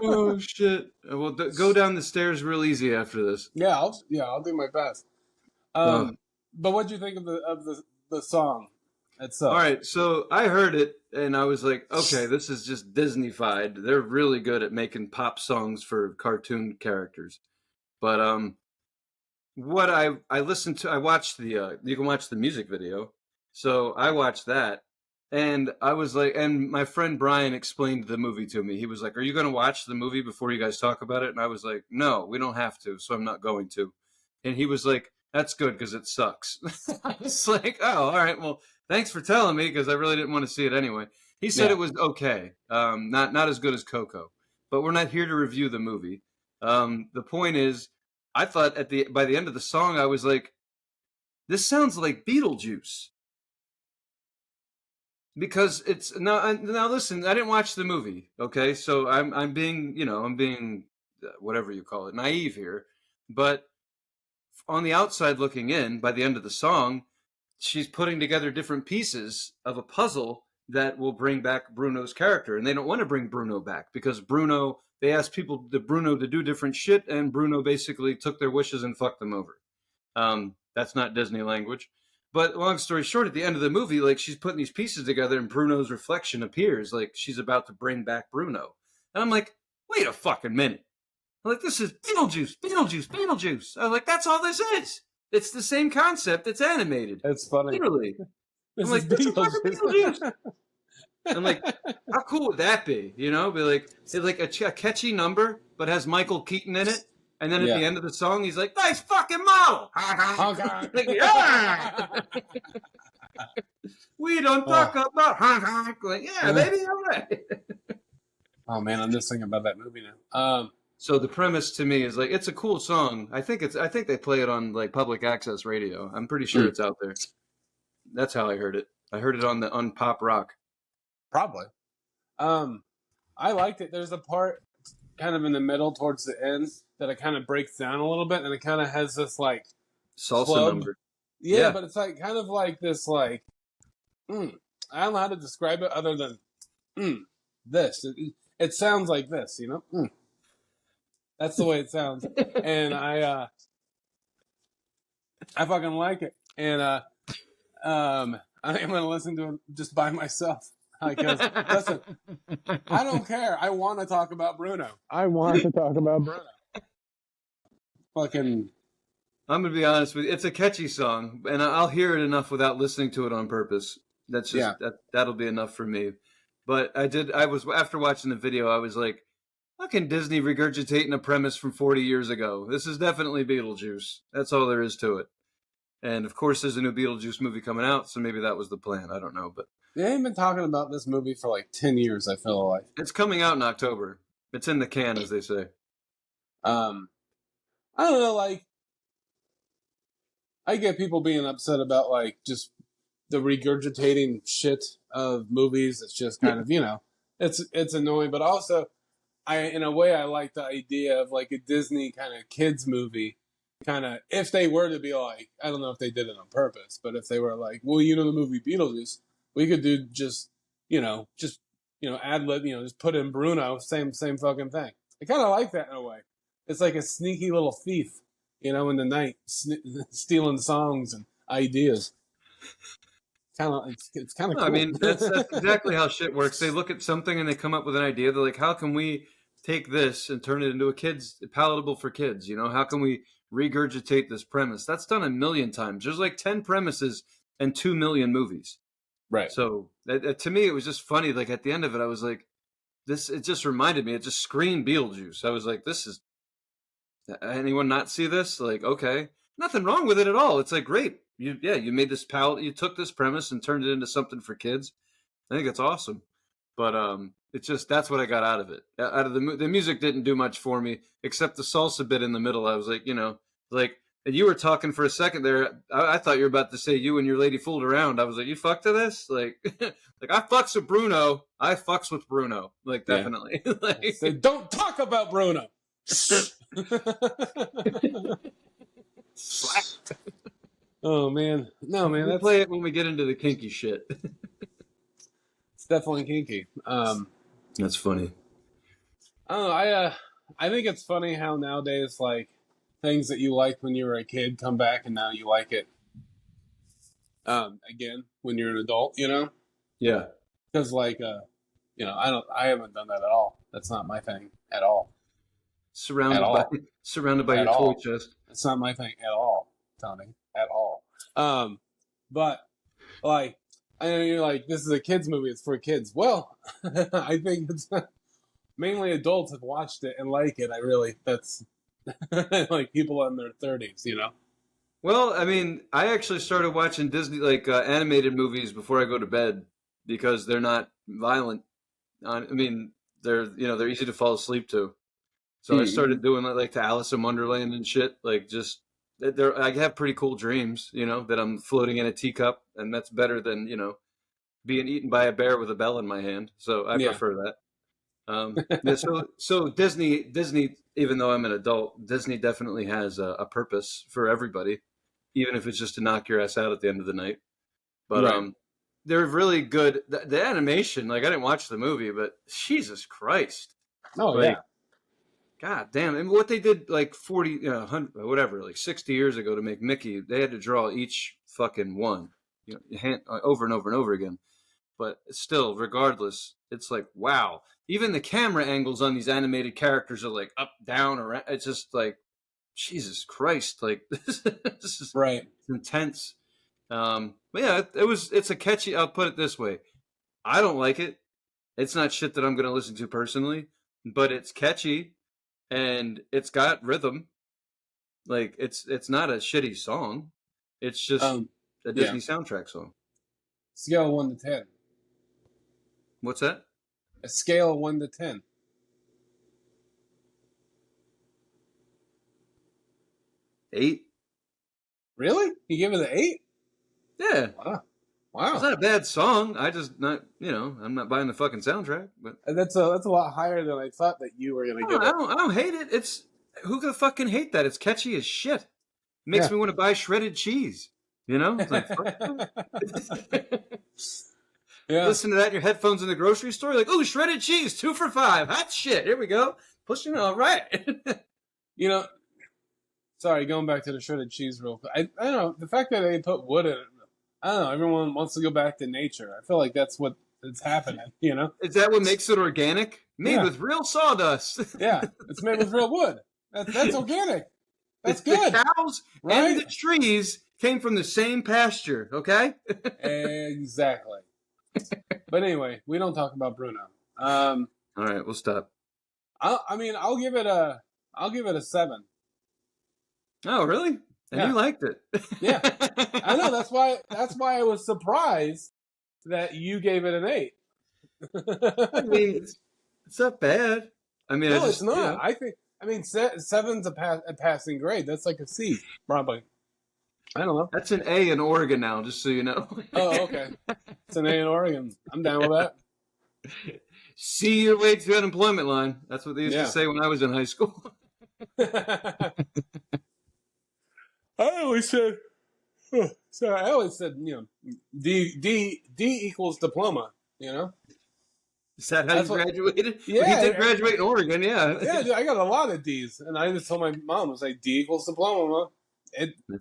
Oh shit! Well, go down the stairs real easy after this. Yeah, I'll do my best. Oh. But what do you think of the song itself? All right, so I heard it and I was like, okay, this is just Disney-fied. They're really good at making pop songs for cartoon characters. But what I listened to, I watched the you can watch the music video. So I watched that and I was like, and my friend Brian explained the movie to me. He was like, "Are you going to watch the movie before you guys talk about it?" And I was like, "No, we don't have to, so I'm not going to." And he was like, "That's good because it sucks." I was like, "Oh, all right. Well, thanks for telling me because I really didn't want to see it anyway." He said Yeah. it was okay, not as good as Coco, but we're not here to review the movie. The point is, I thought by the end of the song, I was like, "This sounds like Beetlejuice." Because it's now. Listen, I didn't watch the movie. Okay, so I'm being I'm being whatever you call it, naive here. But on the outside looking in, by the end of the song, she's putting together different pieces of a puzzle that will bring back Bruno's character. And they don't want to bring Bruno back because they asked Bruno to do different shit, and Bruno basically took their wishes and fucked them over. That's not Disney language. But long story short, at the end of the movie, like she's putting these pieces together and Bruno's reflection appears, like she's about to bring back Bruno. And I'm like, wait a fucking minute. I'm like, this is Beetlejuice, Beetlejuice, Beetlejuice. I was like, that's all this is. It's the same concept. It's animated. It's funny. Literally. I'm like, this is fucking Beetlejuice. I'm like, how cool would that be? Be like, it's like a catchy number, but has Michael Keaton in it. And then at the end of the song, he's like, nice fucking model. Like, yeah. We don't talk about like, yeah, baby, all right. Oh man, I'm just thinking about that movie now. So the premise to me is like, it's a cool song. I think they play it on like public access radio. I'm pretty sure it's out there. That's how I heard it. I heard it on Pop Rock. Probably. I liked it. There's a part kind of in the middle towards the end that it kind of breaks down a little bit, and it kind of has this like salsa club number. Yeah, but it's like kind of like this like I don't know how to describe it other than this. It sounds like this, That's the way it sounds, and I fucking like it, and I'm gonna listen to it just by myself. Because listen, I don't care. I want to talk about Bruno. I want to talk about Bruno. Fucking. I'm gonna be honest with you. It's a catchy song, and I'll hear it enough without listening to it on purpose. That's just that'll be enough for me. But I was after watching the video, I was like, fucking Disney regurgitating a premise from 40 years ago. This is definitely Beetlejuice. That's all there is to it. And of course, there's a new Beetlejuice movie coming out, so maybe that was the plan. I don't know, but they ain't been talking about this movie for like 10 years. I feel like it's coming out in October. It's in the can, as they say. I don't know. Like, I get people being upset about like just the regurgitating shit of movies. It's just kind of it's annoying, but also in a way I like the idea of like a Disney kind of kids movie. Kind of, if they were to be like, I don't know if they did it on purpose, but if they were like, well, the movie Beetlejuice, we could do just ad lib, just put in Bruno, same fucking thing. I kind of like that in a way. It's like a sneaky little thief, in the night, stealing songs and ideas. It's kind of cool. I mean, that's exactly how shit works. They look at something and they come up with an idea. They're like, how can we take this and turn it into palatable for kids? How can we regurgitate this premise? That's done a million times. There's like 10 premises and 2 million movies. Right. So to me, it was just funny. Like at the end of it, I was like, it just reminded me. It just screamed Beetlejuice. I was like, this is. Anyone not see this? Like, okay, nothing wrong with it at all. It's like great. You made this you took this premise and turned it into something for kids. I think it's awesome. But it's just that's what I got out of it. Out of the music didn't do much for me except the salsa bit in the middle. I was like, and you were talking for a second there. I thought you were about to say you and your lady fooled around. I was like, you fucked to this? Like, like I fucks with Bruno. I fucks with Bruno. Like, definitely. Yeah. Like, so don't talk about Bruno. Slapped. Oh man, no man. We'll play it when we get into the kinky shit. It's definitely kinky. That's funny. I think it's funny how nowadays like things that you liked when you were a kid come back and now you like it again when you're an adult. You know? Yeah. Because like I haven't done that at all. That's not my thing at all. Surrounded by your toy chest. It's not my thing at all, Tony. At all. But like, I know you're like, this is a kids movie. It's for kids. Well, I think it's mainly adults have watched it and like it. That's like people in their 30s, you know. Well, I mean, I actually started watching Disney animated movies before I go to bed because they're not violent. I mean, they're easy to fall asleep to. So I started doing like to Alice in Wonderland and shit. Like just I have pretty cool dreams, that I'm floating in a teacup, and that's better than being eaten by a bear with a bell in my hand. So I prefer that. So Disney, even though I'm an adult, Disney definitely has a purpose for everybody, even if it's just to knock your ass out at the end of the night. But they're really good. The animation, like I didn't watch the movie, but Jesus Christ! Oh yeah. God damn. And what they did like 40, 100, whatever, like 60 years ago to make Mickey, they had to draw each fucking one, over and over and over again. But still, regardless, it's like, wow. Even the camera angles on these animated characters are like up, down, around. It's just like, Jesus Christ. Like, this is intense. But yeah, it's a catchy, I'll put it this way. I don't like it. It's not shit that I'm going to listen to personally, but it's catchy. And it's got rhythm. Like it's not a shitty song. It's just a Disney soundtrack song. Scale of 1 to 10. What's that? A scale of 1 to 10. 8. Really? You give it an 8? Yeah. Wow. It's not a bad song. I just not, I'm not buying the fucking soundtrack. But that's a lot higher than I thought that you were gonna give it. I don't hate it. It's who could fucking hate that? It's catchy as shit. Makes me want to buy shredded cheese. It's like, listen to that in your headphones in the grocery store. You're like, oh, shredded cheese, 2 for $5. Hot shit. Here we go. Pushing all right. Sorry, going back to the shredded cheese real quick. I don't know, the fact that they put wood in it. I don't know. Everyone wants to go back to nature. I feel like that's what is happening. Is that what makes it organic? Made with real sawdust. Yeah, it's made with real wood. That's organic. That's good. The cows and the trees came from the same pasture. Okay. Exactly. But anyway, we don't talk about Bruno. All right, we'll stop. I'll give it a 7. Oh, really? And you liked it. Yeah. I know, that's why I was surprised that you gave it an 8. I mean, it's not bad. I mean, no, it's not. I think 7's a passing grade. That's like a C, probably. I don't know. That's an A in Oregon now, just so you know. Oh, okay. It's an A in Oregon. I'm down with that. See your way to the unemployment line. That's what they used to say when I was in high school. I always said, D equals diploma, Is that how you graduated? Yeah. Well, he did graduate in Oregon, yeah. Yeah, dude, I got a lot of D's. And I just told my mom, I was like, D equals diploma, Mom.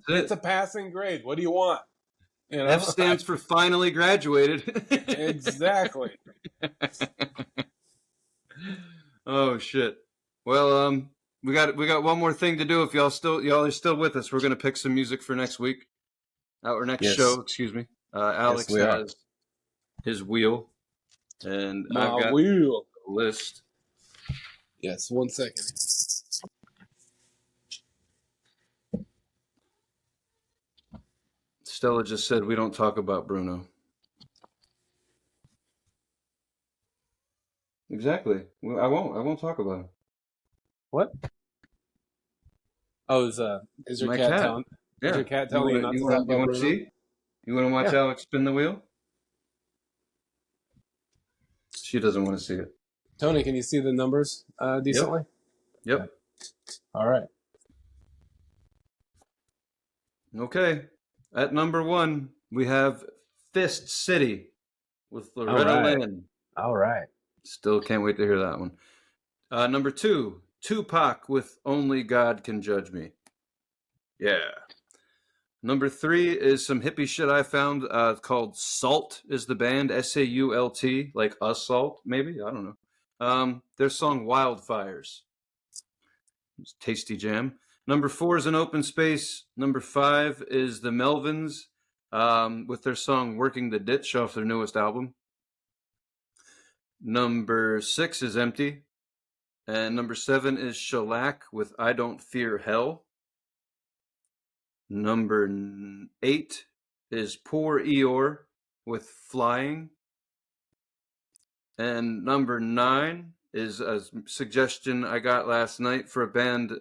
It's a passing grade. What do you want? F stands for finally graduated. Exactly. Oh, shit. Well, we got one more thing to do. If y'all are still with us, we're gonna pick some music for next week, or next show. Excuse me. Alex has his wheel, and My wheel. list. Yes, 1 second. Stella just said we don't talk about Bruno. Exactly. Well, I won't talk about him. What? Oh, is your My cat cat. telling? Yeah. Is your cat telling you not to talk you about want to Bruno? see? You want to watch Yeah. Alex spin the wheel? She doesn't want to see it. Tony, can you see the numbers decently? Yep. Okay. All right. Okay. At number 1, we have Fist City with Loretta right. Lynn. All right. Still can't wait to hear that one. Number 2, Tupac with Only God Can Judge Me. Yeah. Number 3 is some hippie shit I found called Salt is the band, Sault, like assault, maybe? I don't know. Their song Wildfires. It's tasty jam. Number 4 is an open space. Number 5 is the Melvins with their song Working the Ditch off their newest album. Number 6 is Empty. And number 7 is Shellac with I Don't Fear Hell. Number 8 is Poor Eeyore with Flying. And number 9 is a suggestion I got last night for a band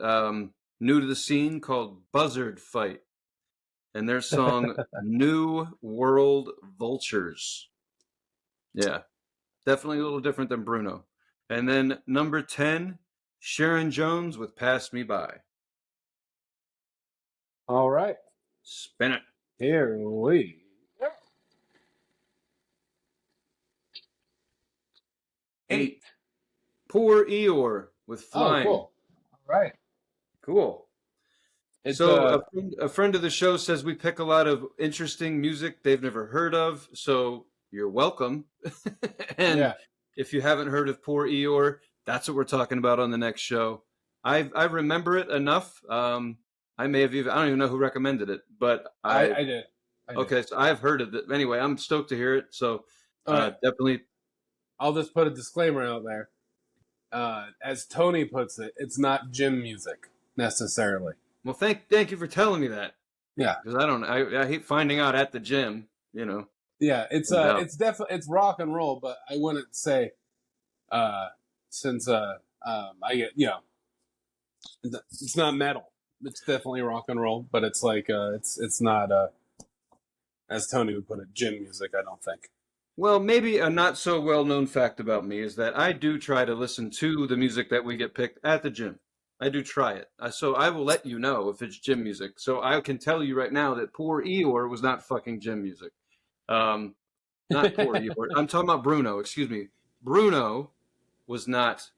new to the scene called Buzzard Fight. And their song New World Vultures. Yeah, definitely a little different than Bruno. And then number 10, Sharon Jones with Pass Me By. All right. Spin it. Here we go. 8. Poor Eeyore with Flying. Oh, cool. All right. Cool. It's, so a friend of the show says we pick a lot of interesting music they've never heard of, so you're welcome. And if you haven't heard of Poor Eeyore, that's what we're talking about on the next show. I remember it enough. I may have even, I don't even know who recommended it, but I did. Okay, so I've heard of it. Anyway, I'm stoked to hear it. So definitely. I'll just put a disclaimer out there. As Tony puts it, it's not gym music necessarily. Well, thank you for telling me that. Yeah, because I hate finding out at the gym. You know. Yeah, it's definitely it's rock and roll, but I wouldn't say since I get it's not metal. It's definitely rock and roll, but it's like it's not as Tony would put it, gym music. I don't think. Well, maybe a not so well known fact about me is that I do try to listen to the music that we get picked at the gym. I do try it. So I will let you know if it's gym music. So I can tell you right now that Poor Eeyore was not fucking gym music. Not Poor Eeyore. I'm talking about Bruno. Excuse me. Bruno was not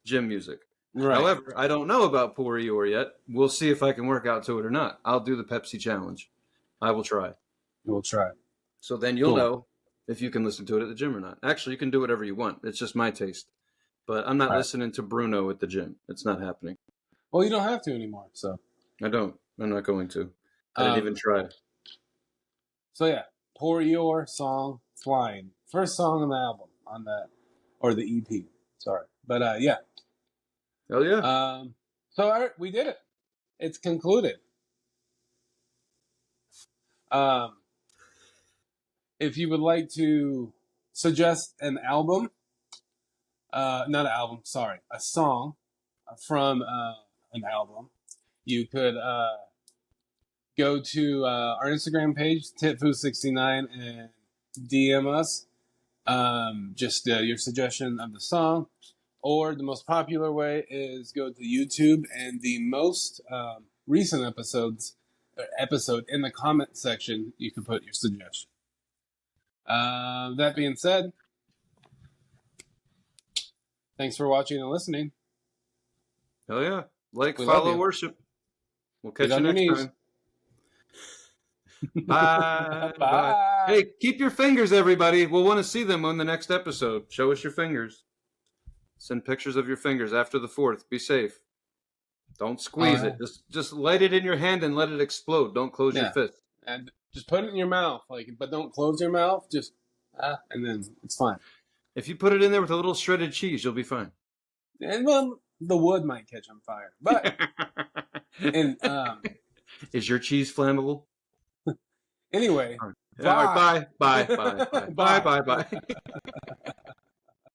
gym music. Right. However, I don't know about Poor Eeyore yet. We'll see if I can work out to it or not. I'll do the Pepsi challenge. I will try. We'll try. So then you'll know if you can listen to it at the gym or not. Actually, you can do whatever you want. It's just my taste. But I'm not listening to Bruno at the gym. It's not happening. Well, you don't have to anymore, so. I don't. I'm not going to. I didn't even try. So yeah, Poor Eeyore song, Flying. First song on the album, on that, or the EP. Sorry. But yeah. Hell yeah. So all right, we did it. It's concluded. If you would like to suggest an album, not an album, sorry, a song from an album, you could go to our Instagram page, Titfoo69, and DM us just your suggestion of the song. Or the most popular way is go to YouTube, and the most recent episode in the comment section, you can put your suggestion. That being said, thanks for watching and listening. Hell yeah. Follow, worship. We'll catch you next time. Bye. Bye. Hey, keep your fingers, everybody. We'll want to see them on the next episode. Show us your fingers. Send pictures of your fingers after the 4th. Be safe. Don't squeeze it. Just light it in your hand and let it explode. Don't close your fist. And just put it in your mouth, but don't close your mouth. Just and then it's fine. If you put it in there with a little shredded cheese, you'll be fine. And well, the wood might catch on fire. But and is your cheese flammable? Anyway, All right, bye. Bye. Bye. Bye. Bye. Bye. Bye.